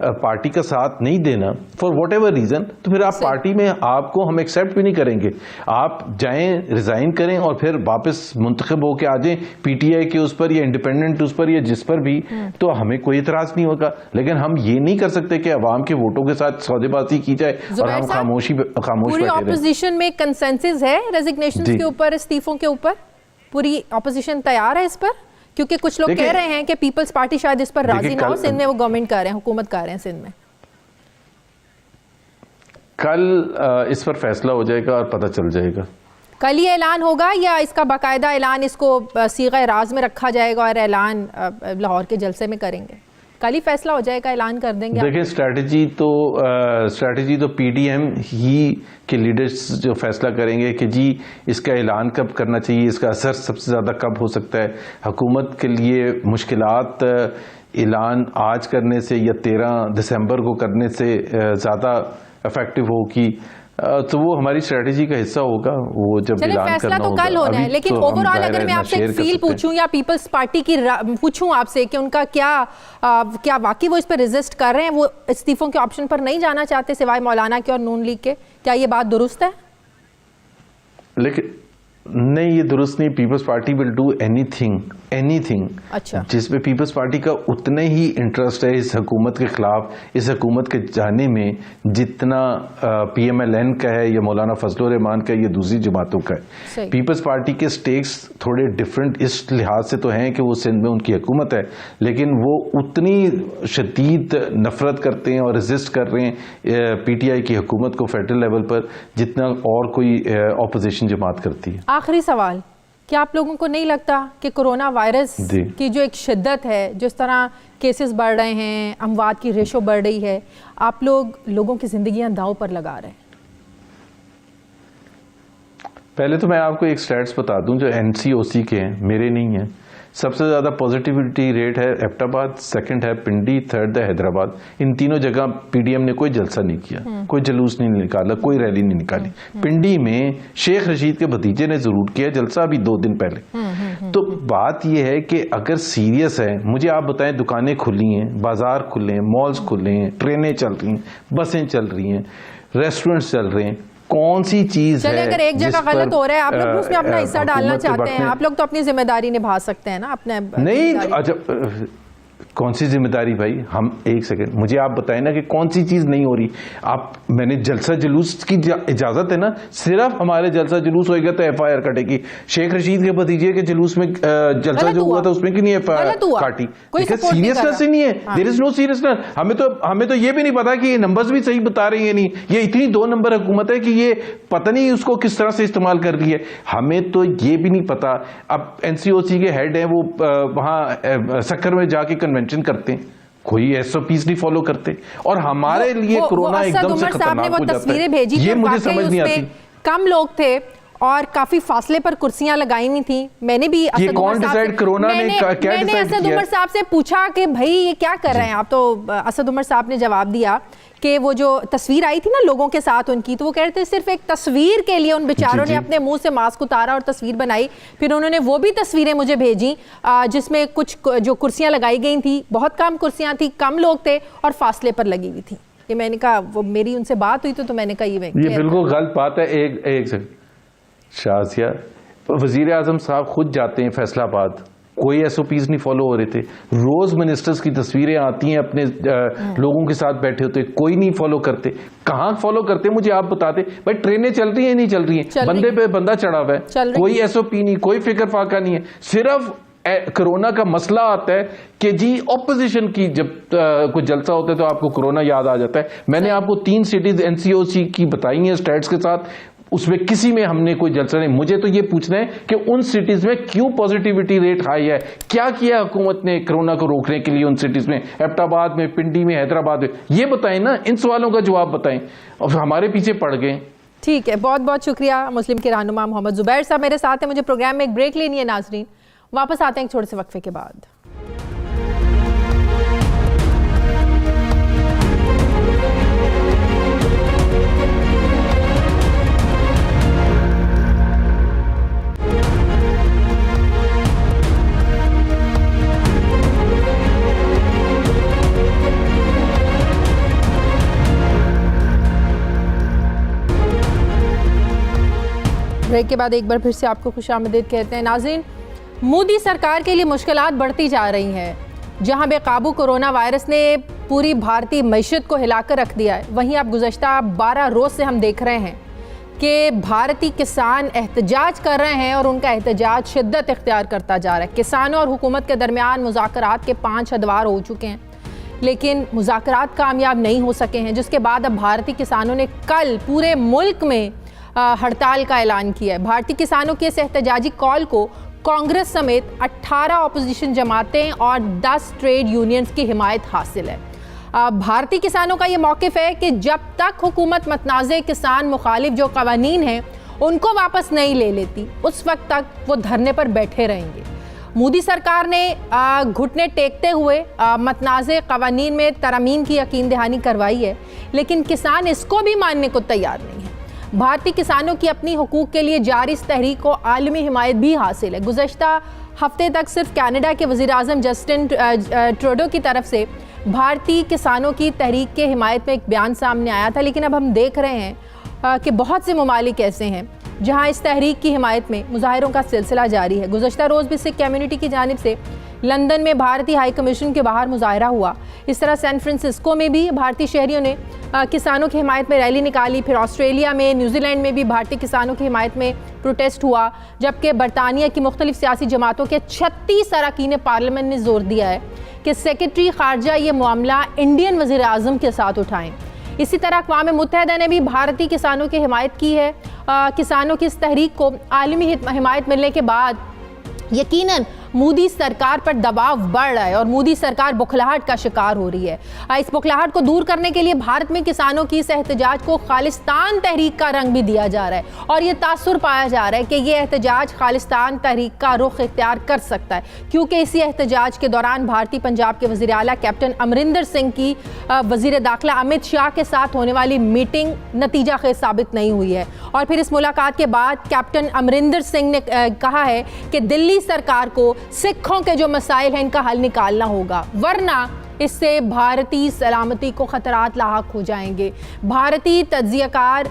पार्टी का साथ नहीं देना फॉर वॉट एवर रीजन, तो फिर आप पार्टी में आपको हम एक्सेप्ट भी नहीं करेंगे। आप जाएं, रिजाइन करें और फिर वापस मुंतखब होकर आ जाएं PTI के उस पर या इंडिपेंडेंट उस पर या जिस पर भी, तो हमें कोई इतराज नहीं होगा। लेकिन हम ये नहीं कर सकते कि अवाम के वोटों के साथ सौदेबाजी की जाए और हम खामोश पूरी ऑपोजिशन में कंसेंसस है रेजिग्नेशंस के ऊपर, इस्तीफों के ऊपर? पूरी ऑपोजिशन तैयार है इस पर? क्योंकि कुछ लोग कह रहे हैं कि पीपल्स पार्टी शायद इस पर राजी ना हो। सिंध में वो गवर्नमेंट कर रहे हैं, हुकूमत कर रहे हैं सिंध में। कल इस पर फैसला हो जाएगा और पता चल जाएगा। कल ही ऐलान होगा या इसका बाकायदा ऐलान इसको सीगा राज में रखा जाएगा और ऐलान लाहौर के जलसे में करेंगे? कल ही फैसला हो जाएगा, ऐलान कर देंगे? देखिए, स्ट्रैटेजी तो पीडीएम ही के लीडर्स जो फैसला करेंगे कि जी इसका ऐलान कब करना चाहिए, इसका असर सबसे ज़्यादा कब हो सकता है। हुकूमत के लिए मुश्किलात ऐलान आज करने से या 13 दिसंबर को करने से ज़्यादा इफेक्टिव होगी, तो वो हमारी स्ट्रेटेजी का हिस्सा होगा। वो जब ऐलान फैसला करना तो कल होना है, लेकिन ओवरऑल अगर मैं आपसे फील पूछूं या पीपल्स पार्टी की पूछूं आपसे कि उनका क्या वाकई वो इस पर रेजिस्ट कर रहे हैं, वो इस्तीफों के ऑप्शन पर नहीं जाना चाहते सिवाय मौलाना के और नून लीग के, क्या ये बात दुरुस्त है? लेकिन नहीं, ये दुरुस्त नहीं। Peoples Party will do anything अच्छा, जिसमें पीपल्स पार्टी का उतना ही इंटरेस्ट है इस हुकूमत के खिलाफ, इस हुकूमत के जाने में, जितना पीएमएलएन का है या मौलाना फजलुर रहमान का या दूसरी जमातों का है। पीपल्स पार्टी के स्टेक्स थोड़े डिफरेंट इस लिहाज से तो हैं कि वो सिंध में उनकी हुकूमत है, लेकिन वो उतनी शदीद नफरत करते हैं और रेजिस्ट कर रहे हैं पीटीआई की हुकूमत को फेडरल लेवल पर, जितना और कोई अपोजिशन जमात करती है। आखिरी सवाल, क्या आप लोगों को नहीं लगता कि कोरोना वायरस की जो एक शिद्दत है, जिस तरह केसेस बढ़ रहे हैं, अमवात की रेशो बढ़ रही है, आप लोगों की जिंदगियां दांव पर लगा रहे हैं? पहले तो मैं आपको एक स्टैट्स बता दूं जो एनसीओसी के हैं, मेरे नहीं हैं। सबसे ज्यादा पॉजिटिविटी रेट है एबटाबाद, सेकंड है पिंडी, थर्ड है हैदराबाद। इन तीनों जगह पीडीएम ने कोई जलसा नहीं किया, कोई जुलूस नहीं निकाला, कोई रैली नहीं निकाली। पिंडी में शेख रशीद के भतीजे ने जरूर किया जलसा, अभी 2 दिन पहले। तो बात यह है कि अगर सीरियस है, मुझे आप बताएं, दुकानें खुली हैं, बाजार खुले हैं, मॉल्स खुले हैं, ट्रेनें चल रही हैं, बसें चल रही हैं, रेस्टोरेंट्स चल रहे हैं, कौन सी चीज है? अगर एक जगह गलत हो रहा है, आप लोग उसमें अपना हिस्सा डालना चाहते हैं, आप लोग तो अपनी जिम्मेदारी निभा सकते हैं ना अपने। नहीं, अच्छा, कौन सी जिम्मेदारी भाई? हम एक सेकंड, मुझे आप बताएं ना कि कौन सी चीज नहीं हो रही। मैंने जलसा जुलूस की इजाजत है ना, सिर्फ हमारे जलसा जुलूस होएगा तो एफआईआर कटेगी। शेख रशीद के भतीजे के जुलूस में जलसा जो हुआ था उसमें क्यों नहीं एफआईआर काटी? सीरियसनेस ही नहीं है, देयर इज नो सीरियसनेस। हमें तो ये भी नहीं पता कि ये नंबर्स भी सही बता रही है नहीं, ये इतनी 2 नंबर हुकूमत है कि ये पता नहीं उसको किस तरह से इस्तेमाल कर रही है, हमें तो ये भी नहीं पता। अब एनसीओसी के हेड है, वो वहां सक्कर में जाके कन्वेंशन करते हैं, कोई एसओपीज नहीं फॉलो करते, और हमारे लिए कोरोना एकदम से खतरनाक हो जाता है। ये मुझे समझ नहीं आती। कम लोग थे और काफी फासले पर कुर्सियां लगाई हुई थी। मैंने भी ये कौन डिसाइड, कोरोना ने क्या डिसाइड किया? मैंने असद उमर साहब से पूछा कि भाई ये क्या कर रहे हैं आप, तो असद उमर साहब ने जवाब दिया कि वो जो तस्वीर आई थी ना लोगों के साथ उनकी, तो वो कह रहे थे सिर्फ एक तस्वीर के लिए उन बेचारों ने अपने मुंह से मास्क उतारा और तस्वीर बनाई। फिर उन्होंने वो भी तस्वीरें मुझे भेजी जिसमें कुछ जो कुर्सियां लगाई गई थी, बहुत कम कुर्सियां थी, कम लोग थे और फासले पर लगी हुई थी। ये मैंने कहा, वो मेरी उनसे बात हुई तो मैंने कहा ये बिल्कुल गलत बात है। एक सेकंड, शाजिया, वजीर आजम साहब खुद जाते हैं फैसलाबाद, कोई एसओपीज नहीं फॉलो हो रहे थे। रोज मिनिस्टर्स की तस्वीरें आती हैं अपने लोगों के साथ बैठे होते, कोई नहीं फॉलो करते। कहाँ फॉलो करते मुझे आप बताते भाई? ट्रेनें चल रही हैं, नहीं चल रही हैं, बंदे पे बंदा चढ़ा हुआ है, कोई एसओपी नहीं, कोई फिक्र फाका नहीं है। सिर्फ कोरोना का मसला आता है कि जी ऑपोजिशन की जब कुछ जलसा होता है तो आपको कोरोना याद आ जाता है। मैंने आपको 3 सिटीज एनसीओसी की बताई हैं स्टैट्स के साथ, उसमें किसी में हमने कोई जलसा नहीं। मुझे तो ये पूछना है कि उन सिटीज में क्यों पॉजिटिविटी रेट हाई है, क्या किया हुकूमत ने कोरोना को रोकने के लिए उन सिटीज में, एबटाबाद में, पिंडी में, हैदराबाद में? ये बताएं ना, इन सवालों का जवाब बताएं। और हमारे पीछे पड़ गए। ठीक है, बहुत बहुत शुक्रिया। मुस्लिम के रहनुमा मोहम्मद जुबैर साहब मेरे साथ हैं। मुझे प्रोग्राम में एक ब्रेक लेनी है नाजरीन, वापस आते हैं एक छोटे से वक्फे के बाद। ब्रेक के बाद एक बार फिर से आपको खुशामदीद कहते हैं। नाज़रीन, मोदी सरकार के लिए मुश्किलात बढ़ती जा रही हैं। जहां बेकाबू कोरोना वायरस ने पूरी भारतीय मईशत को हिलाकर रख दिया है, वहीं अब गुज़श्ता 12 रोज़ से हम देख रहे हैं कि भारतीय किसान एहतजाज कर रहे हैं और उनका एहतजाज शिद्दत इख्तियार करता जा रहा है। किसानों और हुकूमत के दरमियान मुज़ाकरात के 5 अदवार हो चुके हैं, लेकिन मुज़ाकरात कामयाब नहीं हो सके हैं, जिसके बाद अब भारतीय किसानों ने कल पूरे मुल्क में हड़ताल का ऐलान किया है। भारतीय किसानों के इस एहतजाजी कॉल को कांग्रेस समेत 18 ऑपोजिशन जमातें और 10 ट्रेड यूनियंस की हिमायत हासिल है। भारतीय किसानों का ये मौक़िफ़ है कि जब तक हुकूमत मतनाज़े किसान मुखालिफ जो कवानीन हैं उनको वापस नहीं ले लेती, उस वक्त तक वो धरने पर बैठे रहेंगे। मोदी सरकार ने घुटने टेकते हुए मतनाज़े कवानीन में तरमीम की यकीन दहानी करवाई है, लेकिन किसान इसको भी मानने को तैयार नहीं है। भारतीय किसानों की अपनी हुकूक के लिए जारी इस तहरीक को आलमी हिमायत भी हासिल है। गुज़श्ता हफ्ते तक सिर्फ कनाडा के वज़ीर-ए-आज़म जस्टिन ट्रूडो की तरफ से भारतीय किसानों की तहरीक के हिमायत में एक बयान सामने आया था, लेकिन अब हम देख रहे हैं कि बहुत से ममालिक ऐसे हैं जहां इस तहरीक की हिमायत में मुजाहिरों का सिलसिला जारी है। गुज़श्ता रोज़ भी सिख कम्युनिटी की जानिब से लंदन में भारतीय हाई कमीशन के बाहर मुजाहरा हुआ। इस तरह सैन फ्रांसिस्को में भी भारतीय शहरियों ने किसानों की हिमायत में रैली निकाली। फिर ऑस्ट्रेलिया में, न्यूजीलैंड में भी भारतीय किसानों की हिमायत में प्रोटेस्ट हुआ, जबकि बरतानिया की मुख्तलिफ सियासी जमातों के 36 अरकान पार्लियामेंट ने जोर दिया है कि सेक्रेटरी खारजा ये मामला इंडियन वज़ीर आज़म के साथ उठाएं। इसी तरह अक़वाम मुत्तहिदा ने भी भारतीय किसानों की हिमायत की है। किसानों की इस तहरीक को आलमी हिमायत मिलने के बाद यकीनन मोदी सरकार पर दबाव बढ़ रहा है और मोदी सरकार बुखलाहट का शिकार हो रही है। इस बुखलाहट को दूर करने के लिए भारत में किसानों की इस एहतजाज को खालिस्तान तहरीक का रंग भी दिया जा रहा है और ये तासुर पाया जा रहा है कि ये एहतजाज खालिस्तान तहरीक का रुख इख्तियार कर सकता है, क्योंकि इसी एहतजाज के दौरान भारतीय पंजाब के वज़ीर आला कैप्टन अमरिंदर सिंह की वज़ीर दाखिला अमित शाह के साथ होने वाली मीटिंग नतीजा खेज साबित नहीं हुई है। और फिर इस मुलाकात के बाद कैप्टन अमरिंदर सिंह ने कहा है कि दिल्ली सरकार को सिखों के जो मसाइल हैं इनका हल निकालना होगा, वरना इससे भारतीय सलामती को ख़तरात लाहक हो जाएंगे। भारतीय तज्ज़ियाकार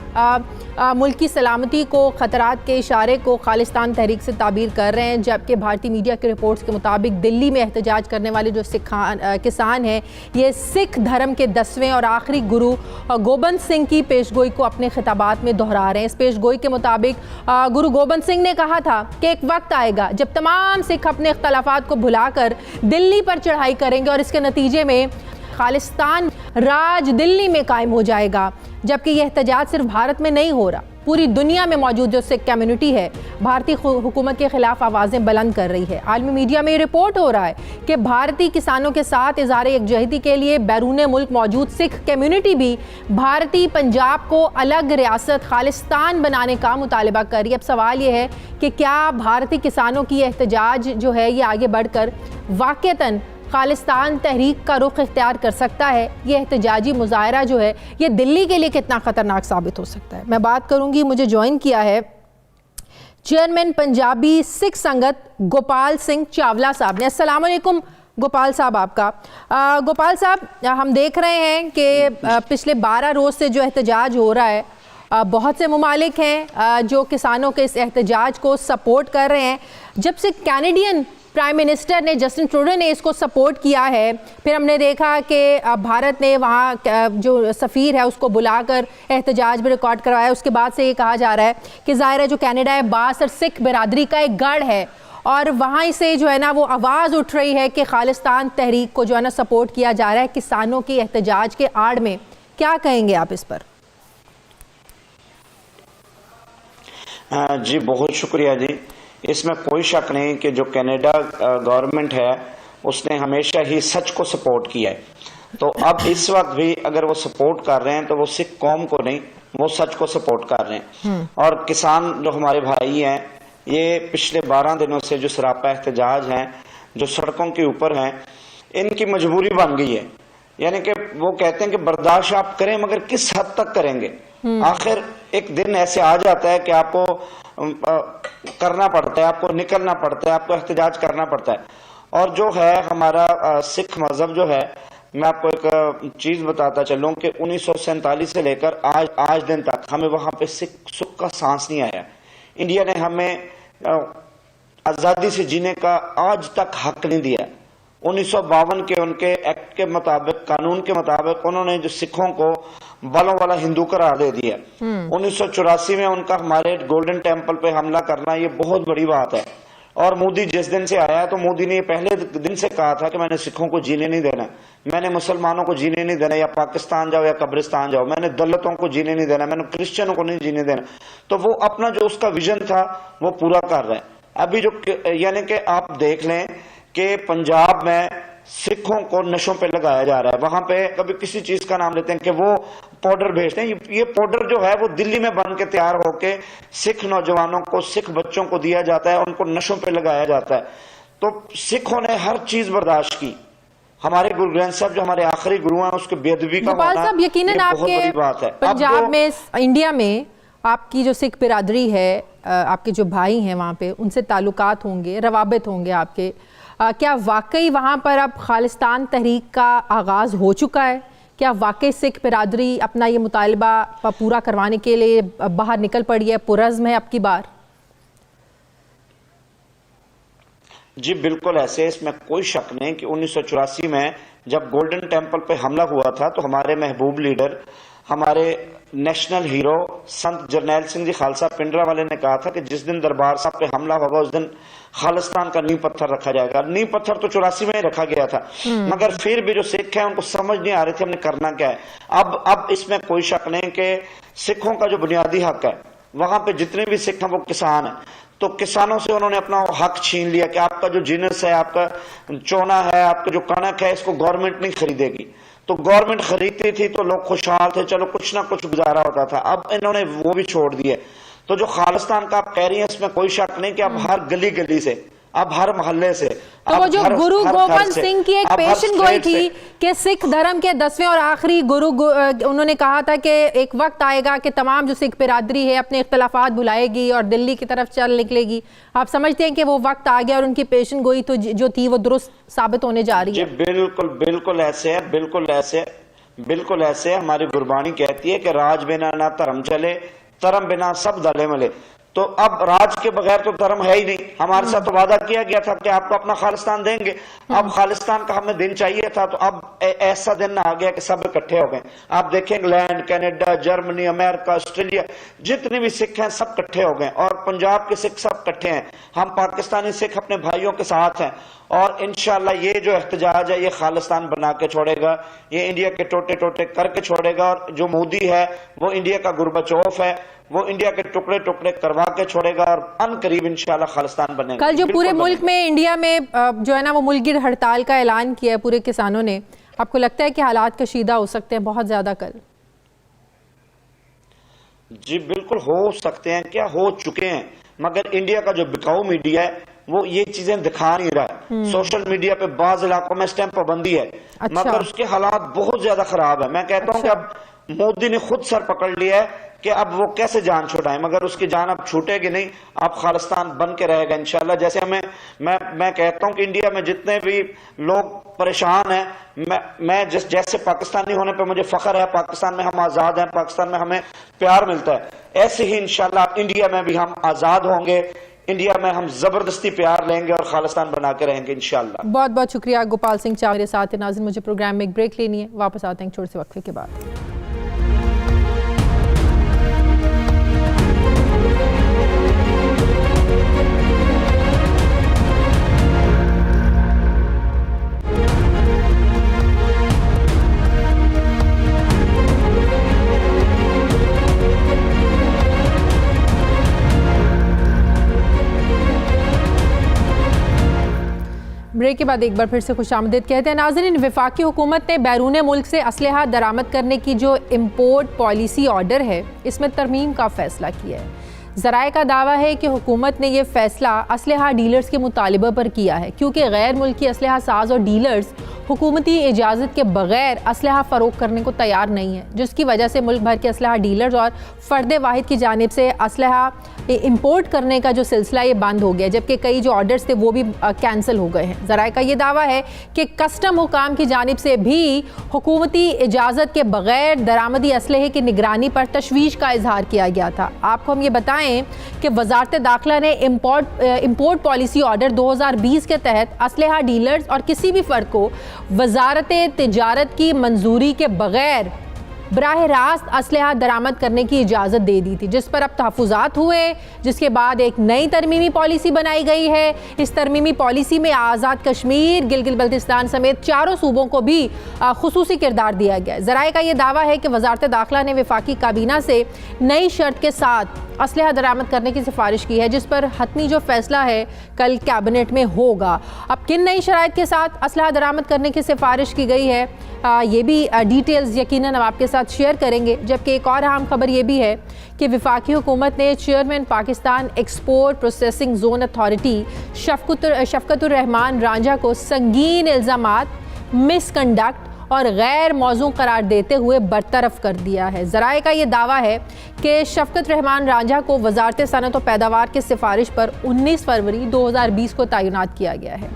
मुल्क की सलामती को ख़तरात के इशारे को खालिस्तान तहरीक से ताबीर कर रहे हैं, जबकि भारतीय मीडिया के रिपोर्ट्स के मुताबिक दिल्ली में एहतजाज करने वाले जो किसान हैं ये सिख धर्म के 10वें और आखिरी गुरु गोबिंद सिंह की पेशगोई को अपने खिताबात में दोहरा रहे हैं। इस पेशगोई के मुताबिक गुरु गोबिंद सिंह ने कहा था कि एक वक्त आएगा जब तमाम सिख अपने इख्तलाफात को भुलाकर दिल्ली पर चढ़ाई करेंगे और इसके नतीजे में खालिस्तान राज दिल्ली में कायम हो जाएगा। जबकि यह एहतजाज सिर्फ भारत में नहीं हो रहा, पूरी दुनिया में मौजूद जो सिख कम्युनिटी है भारतीय हुकूमत के खिलाफ आवाज़ें बुलंद कर रही है। आलमी मीडिया में रिपोर्ट हो रहा है कि भारतीय किसानों के साथ इज़हार यकजहती के लिए बैरून मुल्क मौजूद सिख कम्युनिटी भी भारतीय पंजाब को अलग रियासत खालिस्तान बनाने का मुतालबा कर रही है। अब सवाल ये है कि क्या भारतीय किसानों की एहतजाज जो है ये आगे बढ़कर वाक़तन खालिस्तान तहरीक का रुख इख्तियार कर सकता है? ये एहतजाजी मुजाहरा जो है ये दिल्ली के लिए कितना ख़तरनाक साबित हो सकता है? मैं बात करूंगी, मुझे ज्वाइन किया है चेयरमैन पंजाबी सिख संगत गोपाल सिंह चावला साहब ने। अस्सलाम वालेकुम गोपाल साहब आपका। गोपाल साहब, हम देख रहे हैं कि पिछले 12 रोज़ से जो एहतजाज हो रहा है, बहुत से ममालिक हैं जो किसानों के इस एहतजाज को सपोर्ट कर रहे हैं। जब से कैनेडियन प्राइम मिनिस्टर ने जस्टिन ट्रूडो ने इसको सपोर्ट किया है, फिर हमने देखा कि भारत ने वहाँ जो सफ़ीर है उसको बुलाकर एहतजाज भी रिकॉर्ड करवाया। उसके बाद से ये कहा जा रहा है कि ज़ाहिर है जो कनाडा है बास और सिख बिरादरी का एक गढ़ है और वहाँ से जो है ना वो आवाज़ उठ रही है कि खालिस्तान तहरीक को जो है ना सपोर्ट किया जा रहा है किसानों की एहतजाज के आड़ में। क्या कहेंगे आप इस पर? जी बहुत शुक्रिया जी। इसमें कोई शक नहीं कि जो कनाडा गवर्नमेंट है उसने हमेशा ही सच को सपोर्ट किया है, तो अब इस वक्त भी अगर वो सपोर्ट कर रहे हैं तो वो सिख कौम को नहीं, वो सच को सपोर्ट कर रहे हैं। और किसान जो हमारे भाई हैं ये पिछले 12 दिनों से जो सरापा एहतजाज हैं, जो सड़कों के ऊपर हैं, इनकी मजबूरी बन गई है। यानी कि वो कहते हैं कि बर्दाश्त आप करें मगर किस हद तक करेंगे। आखिर एक दिन ऐसे आ जाता है कि आपको करना पड़ता है, आपको निकलना पड़ता है, आपको एहतजाज करना पड़ता है। और जो है हमारा सिख मजहब जो है, मैं आपको एक चीज बताता चलूं कि 1947 से लेकर आज दिन तक हमें वहां पे सिख सुख का सांस नहीं आया। इंडिया ने हमें आजादी से जीने का आज तक हक नहीं दिया। 1952 के उनके एक्ट के मुताबिक, कानून के मुताबिक उन्होंने जो सिखों को बालों वाला हिंदू करार दे दिया। 1984 में उनका हमारे गोल्डन टेम्पल पे हमला करना ये बहुत बड़ी बात है। और मोदी जिस दिन से आया तो मोदी ने पहले दिन से कहा था कि मैंने सिखों को जीने नहीं देना, मैंने मुसलमानों को जीने नहीं देना, या पाकिस्तान जाओ या कब्रिस्तान जाओ, मैंने दलितों को जीने नहीं देना, मैंने क्रिश्चियनों को नहीं जीने देना। तो वो अपना जो उसका विजन था वो पूरा कर रहा है। अभी जो यानी कि आप देख लें कि पंजाब में सिखों को नशों पे लगाया जा रहा है, वहां पे कभी किसी चीज का नाम लेते हैं कि वो पाउडर भेजते हैं, ये पाउडर जो है वो दिल्ली में बन के तैयार होके सिख नौजवानों को, सिख बच्चों को दिया जाता है, उनको नशों पे लगाया जाता है। तो सिखों ने हर चीज बर्दाश्त की। हमारे गुरु ग्रंथ साहब जो हमारे आखिरी गुरु हैं उसके बेअदबी का गोपाल साहब, यकीनन आपके बात है। पंजाब में, इंडिया में आपकी जो सिख बिरादरी है, आपके जो भाई हैं वहाँ पे, उनसे ताल्लुकात होंगे, रवाबित होंगे आपके। क्या वाकई वहाँ पर अब खालिस्तान तहरीक का आगाज़ हो चुका है? क्या वाकई सिख बिरादरी अपना ये मुतालबा पूरा करवाने के लिए बाहर निकल पड़ी है, पुरज़्म है अब की बार? जी बिल्कुल ऐसे, इसमें कोई शक नहीं कि 1984 में जब गोल्डन टेम्पल पे हमला हुआ था तो हमारे महबूब लीडर, हमारे नेशनल हीरो संत जरनैल सिंह जी खालसा पिंडरा वाले ने कहा था कि जिस दिन दरबार साहब पे हमला होगा उस दिन खालिस्तान का नींव पत्थर रखा जाएगा। नींव पत्थर तो 84 में ही रखा गया था, मगर फिर भी जो सिख है उनको समझ नहीं आ रही थी हमने करना क्या है। अब इसमें कोई शक नहीं कि सिखों का जो बुनियादी हक है, वहां पे जितने भी सिख हैं वो किसान है, तो किसानों से उन्होंने अपना हक छीन लिया कि आपका जो जिनस है, आपका चोना है, आपका जो कणक है, इसको गवर्नमेंट नहीं खरीदेगी। तो गवर्नमेंट खरीदती थी तो लोग खुशहाल थे, चलो कुछ ना कुछ गुजारा होता था। अब इन्होंने वो भी छोड़ दिए। तो जो खालिस्तान का आप कह रही हैं इसमें कोई शक नहीं कि अब हर गली गली से, अब हर मोहल्ले से, तो वो जो गुरु गोविंद सिंह की एक पेशन गोई थी कि सिख धर्म के 10वें और आखिरी गुरु, उन्होंने कहा था कि एक वक्त आएगा कि तमाम जो सिख बिरादरी है अपने इख्तलाफात भुलाएगी और दिल्ली की तरफ चल निकलेगी। आप समझते हैं कि वो वक्त आ गया और उनकी पेशन गोई तो जो थी वो दुरुस्त साबित होने जा रही है? बिल्कुल बिल्कुल ऐसे है, बिल्कुल ऐसे। हमारी गुरबानी कहती है कि राज बिना ना धर्म चले, धर्म बिना सब दले मले। तो अब राज के बगैर तो धर्म है ही नहीं। हमारे साथ तो वादा किया गया था कि आपको अपना खालिस्तान देंगे। अब खालिस्तान का हमें दिन चाहिए था, तो अब ऐसा दिन आ गया कि सब इकट्ठे हो गए। आप देखें England, Canada, Germany, America, Australia, जितने भी सिख हैं सब इकट्ठे हो गए और पंजाब के सिख सब इकट्ठे हैं। हम पाकिस्तानी सिख अपने भाइयों के साथ हैं और इंशाल्लाह ये जो एहतजाज है ये खालिस्तान बना के छोड़ेगा, ये इंडिया के टोटे टोटे करके छोड़ेगा। और जो मोदी है वो इंडिया का गुरबचौफ है, वो इंडिया के टुकड़े टुकड़े करवा के छोड़ेगा और अनकरीब इंशाल्लाह खालिस्तान बनेगा। कल जो पूरे मुल्क में, इंडिया में जो है ना वो मुल्क गिर हड़ताल का ऐलान किया है पूरे किसानों ने, आपको लगता है कि हालात कशीदा हो सकते हैं बहुत ज्यादा कल? जी बिल्कुल हो सकते हैं, क्या हो चुके हैं, मगर इंडिया का जो बिकाऊ मीडिया है वो ये चीजें दिखा नहीं रहा है। सोशल मीडिया पे बाज इलाकों में स्टैंप पाबंदी है, मगर उसके हालात बहुत ज्यादा खराब है। मैं कहता हूं कि अब मोदी ने खुद सर पकड़ लिया है कि अब वो कैसे जान छुड़ाए, मगर उसकी जान अब छूटेगी नहीं। अब खालिस्तान बन के रहेगा इंशाल्लाह। जैसे हमें मैं कहता हूं कि इंडिया में जितने भी लोग परेशान हैं, मैं जैसे पाकिस्तानी होने पे मुझे फख्र है, पाकिस्तान में हम आजाद हैं, पाकिस्तान में हमें प्यार मिलता है, ऐसे ही इंशाल्लाह इंडिया में भी हम आजाद होंगे, इंडिया में हम जबरदस्ती प्यार लेंगे और खालिस्तान बना के रहेंगे इंशाल्लाह। बहुत बहुत शुक्रिया गोपाल सिंह चा मेरे साथ। नाज़रीन, मुझे प्रोग्राम में एक ब्रेक लेनी है, वापस आते हैं छोटे से वक्फे के बाद। ब्रेक के बाद एक बार फिर से खुशामदीद कहते हैं। नाज़रीन, वफाकी हुकूमत ने बैरून मुल्क से असलहा दरामद करने की जो इम्पोर्ट पॉलिसी ऑर्डर है इसमें तरमीम का फैसला किया है। ज़राए का दावा है कि हुकूमत ने यह फैसला असलहा डीलर्स के मुतालिबे पर किया है, क्योंकि गैर मुल्की असलहा साज और डीलर्स हुकूमती इजाज़त के बगैर असलहा फ़रोख्त करने को तैयार नहीं है, जिसकी वजह से मुल्क भर के असलहा डीलर्स और फ़र्द वाहिद की जानिब से असलहा इंपोर्ट करने का जो सिलसिला ये बंद हो गया, जबकि कई जो ऑर्डर्स थे वो भी कैंसिल हो गए हैं। ज़राए का ये दावा है कि कस्टम हुकाम की जानिब से भी हुकूमती इजाज़त के बगैर दरामदी असलहे की निगरानी पर तशवीश का इजहार किया गया था। आपको हम ये बताएं कि वजारत दाखिला ने इम्पोर्ट पॉलिसी ऑर्डर 2020 के तहत असलहा डीलर्स और किसी भी फ़र्द को वजारत तिजारत की मंजूरी के बगैर बराह रास्त असलहा दरामद करने की इजाज़त दे दी थी, जिस पर अब तहफ़्फ़ुज़ात हुए, जिसके बाद एक नई तरमीमी पॉलिसी बनाई गई है। इस तरमीमी पॉलिसी में आज़ाद कश्मीर, गिलगित बल्तिस्तान समेत 4 सूबों को भी खुसूसी किरदार दिया गया है। ज़राए का ये दावा है कि वजारत दाखिला ने वफाकी काबीना से नई शर्त के साथ असलहा दरामद करने की सिफारिश की है, जिस पर हतमी जो फैसला है कल कैबिनेट में होगा। अब किन नई शराइत के साथ असलहा दरामद करने की सिफारिश की गई है, ये भी डिटेल्स यकीनन हम आपके साथ शेयर करेंगे। जबकि एक और अहम खबर ये भी है कि वफाकी हुकूमत ने chairman Pakistan export processing zone authority Shafqatur Rehman Ranjha को संगीन इल्ज़ामात, मिसकंडक्ट और गैर मौजू करार देते हुए बरतरफ कर दिया है। ज़राए का ये दावा है कि शफकत रहमान रांझा को वजारत सनअत व पैदावार की सिफारिश पर 19 फरवरी 2020 को तैनात किया गया है।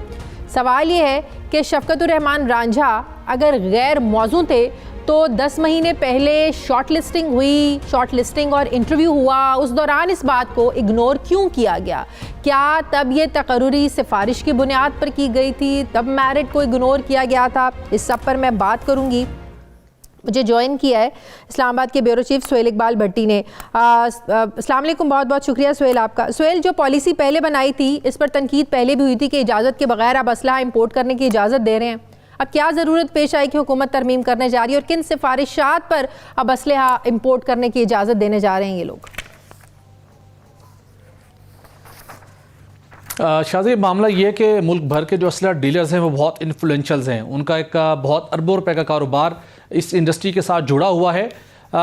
सवाल ये है कि शफकतुर रहमान रांझा अगर गैर मौजू थे तो 10 महीने पहले शॉर्ट लिस्टिंग और इंटरव्यू हुआ, उस दौरान इस बात को इग्नोर क्यों किया गया? क्या तब ये तकर्रुरी सिफारिश की बुनियाद पर की गई थी, तब मेरिट को इग्नोर किया गया था? इस सब पर मैं बात करूंगी। मुझे ज्वाइन किया है इस्लामाबाद के ब्यूरो चीफ सुहेल इकबाल भट्टी ने। अस्सलाम वालेकुम, बहुत बहुत शुक्रिया सुहेल आपका। सुहेल, जो पॉलिसी पहले बनाई थी इस पर तनकीद पहले भी हुई थी कि इजाज़त के बगैर अब असलहा इंपोर्ट करने की इजाज़त दे रहे हैं। अब क्या ज़रूरत पेश आई कि हुकूमत तरमीम करने जा रही है और किन सिफारिशात पर अब असलहा इंपोर्ट करने की इजाज़त देने जा रहे हैं ये लोग? शाज़ी, मामला ये है कि मुल्क भर के जो असलहा डीलर्स हैं वो बहुत इन्फ्लुएंशियल हैं। उनका एक बहुत अरबों रुपए का कारोबार इस इंडस्ट्री के साथ जुड़ा हुआ है।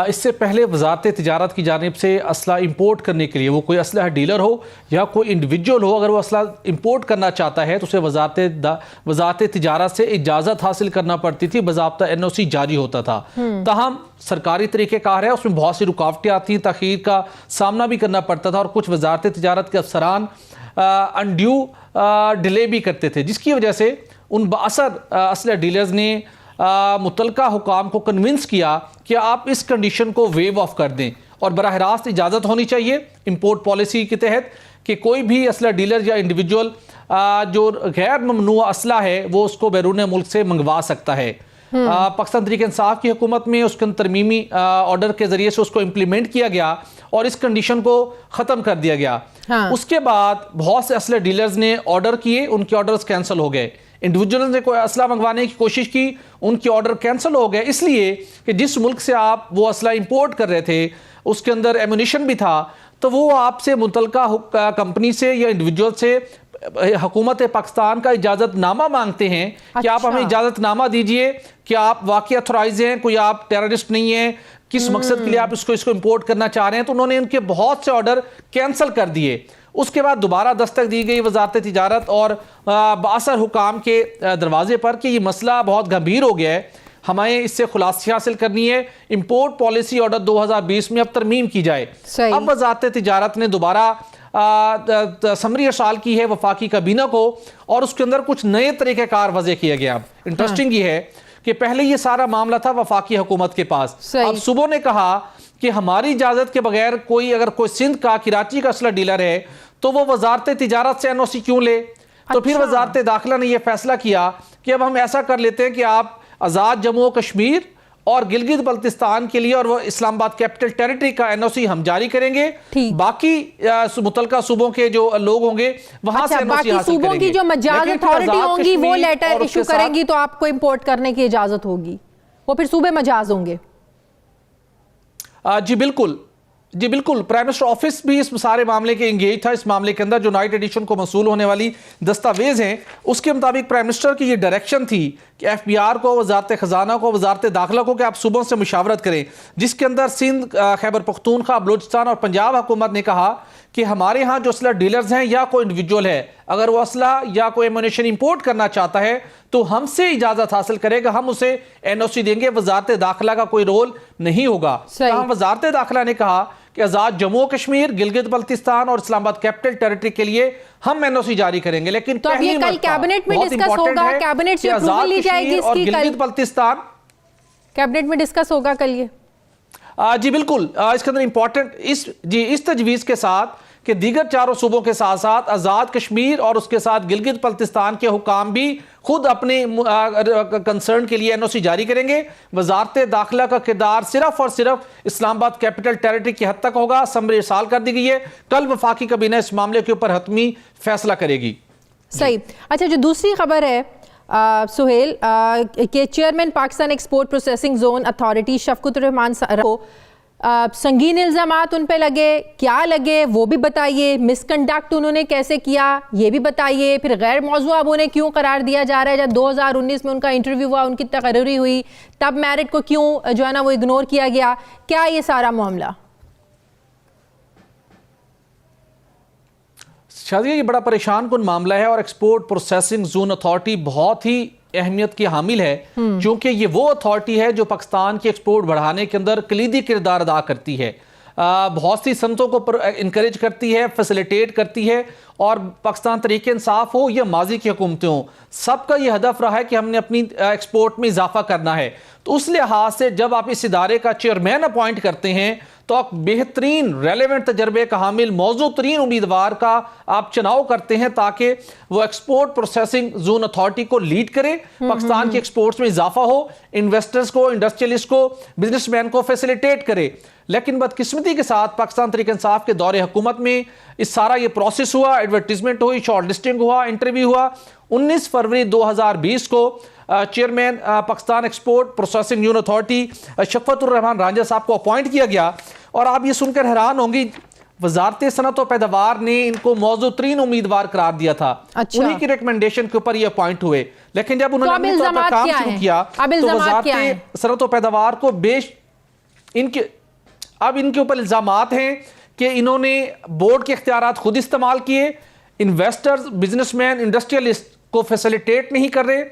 इससे पहले वजारत तिजारत की जानिब से असला इंपोर्ट करने के लिए, वो कोई असलहा डीलर हो या कोई इंडिविजुअल हो, अगर वो असला इंपोर्ट करना चाहता है तो उसे वजारत तिजारत से इजाज़त हासिल करना पड़ती थी, बाज़ाब्ता NOC जारी होता था। ताहम सरकारी तरीक़ेकार है, उसमें बहुत सी रुकावटें आती हैं, तख़ीर का सामना भी करना पड़ता था और कुछ वजारत तिजारत के अफसरान अनड्यू डिले भी करते थे, जिसकी वजह से उन बासर असलहा डीलर्स ने मुतलका हुकाम को कन्विंस किया कि आप इस कंडीशन को वेव ऑफ कर दें और बराह रास्त इजाज़त होनी चाहिए इंपोर्ट पॉलिसी के तहत कि कोई भी असला डीलर या इंडिविजुअल जो गैर ममनुआ असला है वो उसको बैरून मुल्क से मंगवा सकता है। पाकिस्तान तहरीक इंसाफ की हुकूमत में उसके तरमीमी ऑर्डर के जरिए से उसको इम्प्लीमेंट किया गया और इस कंडीशन को ख़त्म कर दिया गया। उसके बाद बहुत से असला डीलर्स ने ऑर्डर किए, उनके ऑर्डर्स कैंसिल हो गए। इंडिविजुअल ने कोई असला मंगवाने की कोशिश की, उनके ऑर्डर कैंसिल हो गए, इसलिए कि जिस मुल्क से आप वो असला इंपोर्ट कर रहे थे उसके अंदर एमुनिशन भी था, तो वो आपसे मुतलका कंपनी से या इंडिविजुअल से हुकूमत पाकिस्तान का इजाज़तनामा मांगते हैं कि आप हमें इजाज़तनामा दीजिए कि आप वाकई अथोराइज हैं, कोई आप टेररिस्ट नहीं है, किस मकसद के लिए आप इसको इंपोर्ट करना चाह रहे हैं। तो उन्होंने उनके बहुत से ऑर्डर कैंसिल कर दिए। उसके बाद दोबारा दस्तक दी गई वजारत तिजारत और बासर हुकाम के दरवाजे पर कि ये मसला बहुत गंभीर हो गया है, हमें इससे खुलासी हासिल करनी है, इंपोर्ट पॉलिसी ऑर्डर 2020 में अब तरमीम की जाए। अब वजारत तिजारत ने दोबारा समरी अरसाल की है वफाकी काबीना को और उसके अंदर कुछ नए तरीक़ेकार वज़े किया गया। इंटरेस्टिंग ये है कि पहले ये सारा मामला था वफाकी हुकूमत के पास, अब सूबों ने कहा कि हमारी इजाज़त के बगैर अगर कोई सिंध का कराची का असला डीलर है तो वो वजारत तिजारत से NOC क्यों ले। तो फिर वजारत दाखिला ने यह फैसला किया कि अब हम ऐसा कर लेते हैं कि आप आज़ाद जम्मू कश्मीर और गिलगित बल्तिस्तान के लिए और वो इस्लामाबाद कैपिटल टेरिटरी का NOC हम जारी करेंगे, बाकी मुतलका सूबों के जो लोग होंगे वहां से NOC हासिल सूबों करेंगे। की जो मजाज अथॉरिटी होंगी वो लेटर इशू करेंगी तो आपको इंपोर्ट करने की इजाजत होगी, वो फिर सूबे मजाज होंगे। जी बिल्कुल, जी बिल्कुल। प्राइम मिनिस्टर ऑफिस भी इस सारे मामले के इंगेज था। इस मामले के अंदर जो नाइट एडिशन को मसूल होने वाली दस्तावेज हैं उसके मुताबिक प्राइम मिनिस्टर की ये डायरेक्शन थी कि FBR को, वजारत खजाना को, वजारत दाखिला को कि आप सूबों से मुशावरत करें, जिसके अंदर सिंध, खैबर पख्तूनख्वा, बलूचिस्तान और पंजाब हुकूमत ने कहा कि हमारे यहाँ जो असला डीलर्स हैं या कोई इंडिविजुअल है, अगर वो असला या कोई एमुनिशन इंपोर्ट करना चाहता है तो हमसे इजाजत हासिल करेगा, हम उसे NOC देंगे, वजारत दाखिला का कोई रोल नहीं होगा। वजारत दाखिला ने कहा कि आज़ाद जम्मू कश्मीर, गिलगित बल्तिस्तान और इस्लामाबाद कैपिटल टेरिटरी के लिए हम NOC जारी करेंगे। लेकिन तो अब ये कल कैबिनेट में डिस्कस होगा, कैबिनेट से अप्रूवल ली जाएगी इसकी, गिलगित बल्तिस्तान कैबिनेट में डिस्कस होगा कल ये। जी बिल्कुल, इसके अंदर इंपॉर्टेंट इस तजवीज़ के साथ कि दीगर चारों सूबों के साथ साथ आज़ाद कश्मीर और उसके साथ गिलगित बल्तिस्तान के हुकाम भी खुद अपने कंसर्न के लिए NOC जारी करेंगे। वजारत दाखिला का किरदार सिर्फ और सिर्फ इस्लामाबाद कैपिटल टेरिटरी की हद तक होगा। समरी इरसाल कर दी गई है, कल वफाकी काबीना इस मामले के ऊपर हतमी फैसला करेगी। सही। अच्छा, जो दूसरी खबर है सुहेल के chairman Pakistan export processing zone authority Shafqatur Rehman को संगीन इल्ज़ामात उन पे लगे, क्या लगे वो भी बताइए, मिसकंडक्ट उन्होंने कैसे किया ये भी बताइए, फिर गैर मौजूद अब उन्हें क्यों करार दिया जा रहा है? जब 2019 में उनका इंटरव्यू हुआ, उनकी तकर्री हुई, तब मेरिट को क्यों जो है ना वो इग्नोर किया गया? क्या ये सारा मामला? शादिया, ये बड़ा परेशान कुन मामला है और एक्सपोर्ट प्रोसेसिंग जोन अथॉरिटी बहुत ही अहमियत की हामिल है, क्योंकि ये वो अथॉरिटी है जो पाकिस्तान की एक्सपोर्ट बढ़ाने के अंदर कलीदी किरदार अदा करती है। बहुत सी सनतों को इनकरेज करती है, फैसिलिटेट करती है, और पाकिस्तान तरीके इंसाफ हो या माजी की हुकूमतें हों, सबका यह हदफ रहा है कि हमने अपनी एक्सपोर्ट में इजाफा करना है। तो उस लिहाज से जब आप इस इदारे का चेयरमैन अपॉइंट करते हैं तो आप बेहतरीन रेलेवेंट तजर्बे का हामिल मौजूद तरीन उम्मीदवार का आप चुनाव करते हैं ताकि वो एक्सपोर्ट प्रोसेसिंग जोन अथॉरिटी को लीड करे, पाकिस्तान की एक्सपोर्ट्स में इजाफा हो, इन्वेस्टर्स को, इंडस्ट्रियलिस्ट को, बिजनेसमैन को फैसिलिटेट करे। लेकिन बदकिस्मती के साथ पाकिस्तान तरीके इंसाफ के दौरे हुकूमत में इस सारा ये प्रोसेस हुआ, एडवर्टीजमेंट हुई, शॉर्ट लिस्टिंग हुआ, इंटरव्यू हुआ। 19 फरवरी 2020 को chairman Pakistan export processing union authority Shafqatur Rehman Ranjha साहब को अपॉइंट किया गया। और आप ये सुनकर हैरान होंगी, वजारत सनत और पैदावार ने इनको मौजूद तरीन उम्मीदवार करार दिया था। अच्छा। उन्हीं की रिकमेंडेशन के ऊपर ये अपॉइंट हुए, लेकिन जब उन्होंने अपने तौर पर काम शुरू किया तो वजारत सनत और पैदावार को इनके ऊपर इल्जामात हैं कि इन्होंने बोर्ड के इख्तियारात खुद इस्तेमाल किए, इन्वेस्टर्स, बिजनेसमैन, इंडस्ट्रियलिस्ट को फैसिलिटेट नहीं कर रहे।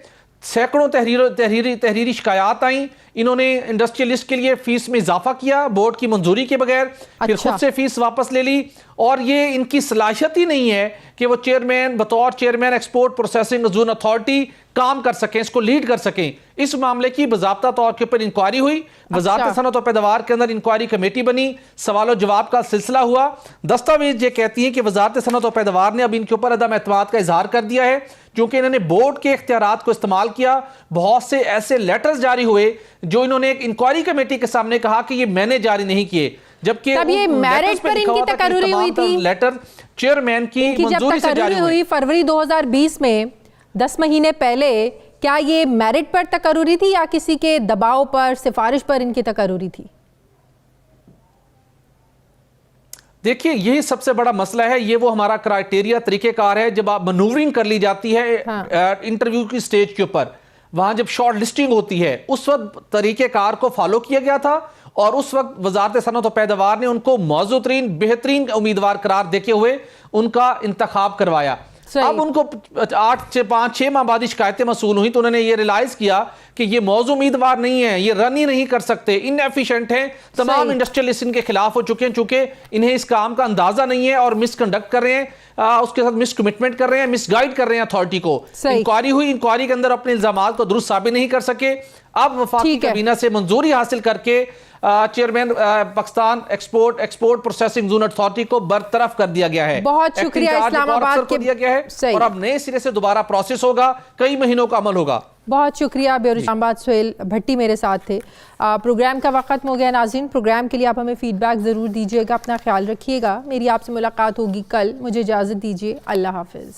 सैकड़ों तहरीरी शिकायत आई, इन्होंने इंडस्ट्रियलिस्ट के लिए फीस में इजाफा किया बोर्ड की मंजूरी के बगैर, फिर खुद से फीस वापस ले ली, और ये इनकी सलाहियत ही नहीं है कि वो चेयरमैन बतौर chairman export processing zone authority काम कर सकें, इसको लीड कर सकें। इस मामले की बाज़ाब्ता तौर के ऊपर इंक्वायरी हुई, वजारत सनत और पैदावार के अंदर इंक्वायरी कमेटी बनी, सवाल जवाब का सिलसिला हुआ। दस्तावेज ये कहती है कि वजारत सनत और पैदावार ने अब इनके ऊपर अदम एतमाद का इजहार कर दिया है, क्योंकि इन्होंने बोर्ड के इख्तियारात को इस्तेमाल किया। बहुत से ऐसे लेटर्स जारी हुए जो इन्होंने एक इंक्वायरी कमेटी के सामने कहा कि ये मैंने जारी नहीं किए, जबकि तब ये मेरिट पर इनकी तकर्री हुई थी। लेटर चेयरमैन की मंजूरी से जारी हुई फरवरी 2020 में, 10 महीने पहले। क्या ये मेरिट पर तकर्री थी या किसी के दबाव पर, सिफारिश पर इनकी तकर्री थी? देखिए, यही सबसे बड़ा मसला है। ये वो हमारा क्राइटेरिया, तरीकेकार है जब आप मनूवरिंग कर ली जाती है इंटरव्यू की स्टेज के ऊपर, वहां जब शॉर्ट लिस्टिंग होती है उस वक्त तरीकेकार को फॉलो किया गया था, और उस वक्त वजारत सनत और पैदावार ने उनको मौजूद तरीन बेहतरीन उम्मीदवार करार देते हुए उनका इंतखाब करवाया। अब उनको 5-6 माह बाद शिकायतें मसूल हुई तो उन्होंने ये रियलाइज किया कि ये मौजूद उम्मीदवार नहीं है, ये रन ही नहीं कर सकते, इनएफिशिएंट हैं, तमाम इंडस्ट्रियलिस्ट इनके खिलाफ हो चुके हैं, चूंकि इन्हें इस काम का अंदाजा नहीं है और मिसकंडक्ट कर रहे हैं, उसके साथ मिसकमिटमेंट कर रहे हैं, मिसगाइड कर रहे हैं अथॉरिटी को। इंक्वायरी हुई, इंक्वायरी के अंदर अपने इल्जामात को दुरुस्त साबित नहीं कर सके। अब वफाकी काबीना से मंजूरी हासिल करके chairman Pakistan export processing zone authority को बरतरफ कर दिया गया है। बहुत शुक्रिया इस्लामाबाद के दिया गया है, और अब नए सिरे से दोबारा प्रोसेस होगा, कई महीनों का अमल होगा। बहुत शुक्रिया। ब्यूरो इस्लामाबाद सुहेल भट्टी मेरे साथ थे। प्रोग्राम का वक्त हो गया नाज़रीन, प्रोग्राम के लिए आप हमें फीडबैक ज़रूर दीजिएगा, अपना ख्याल रखिएगा। मेरी आपसे मुलाकात होगी कल, मुझे इजाज़त दीजिए, अल्लाह हाफिज़।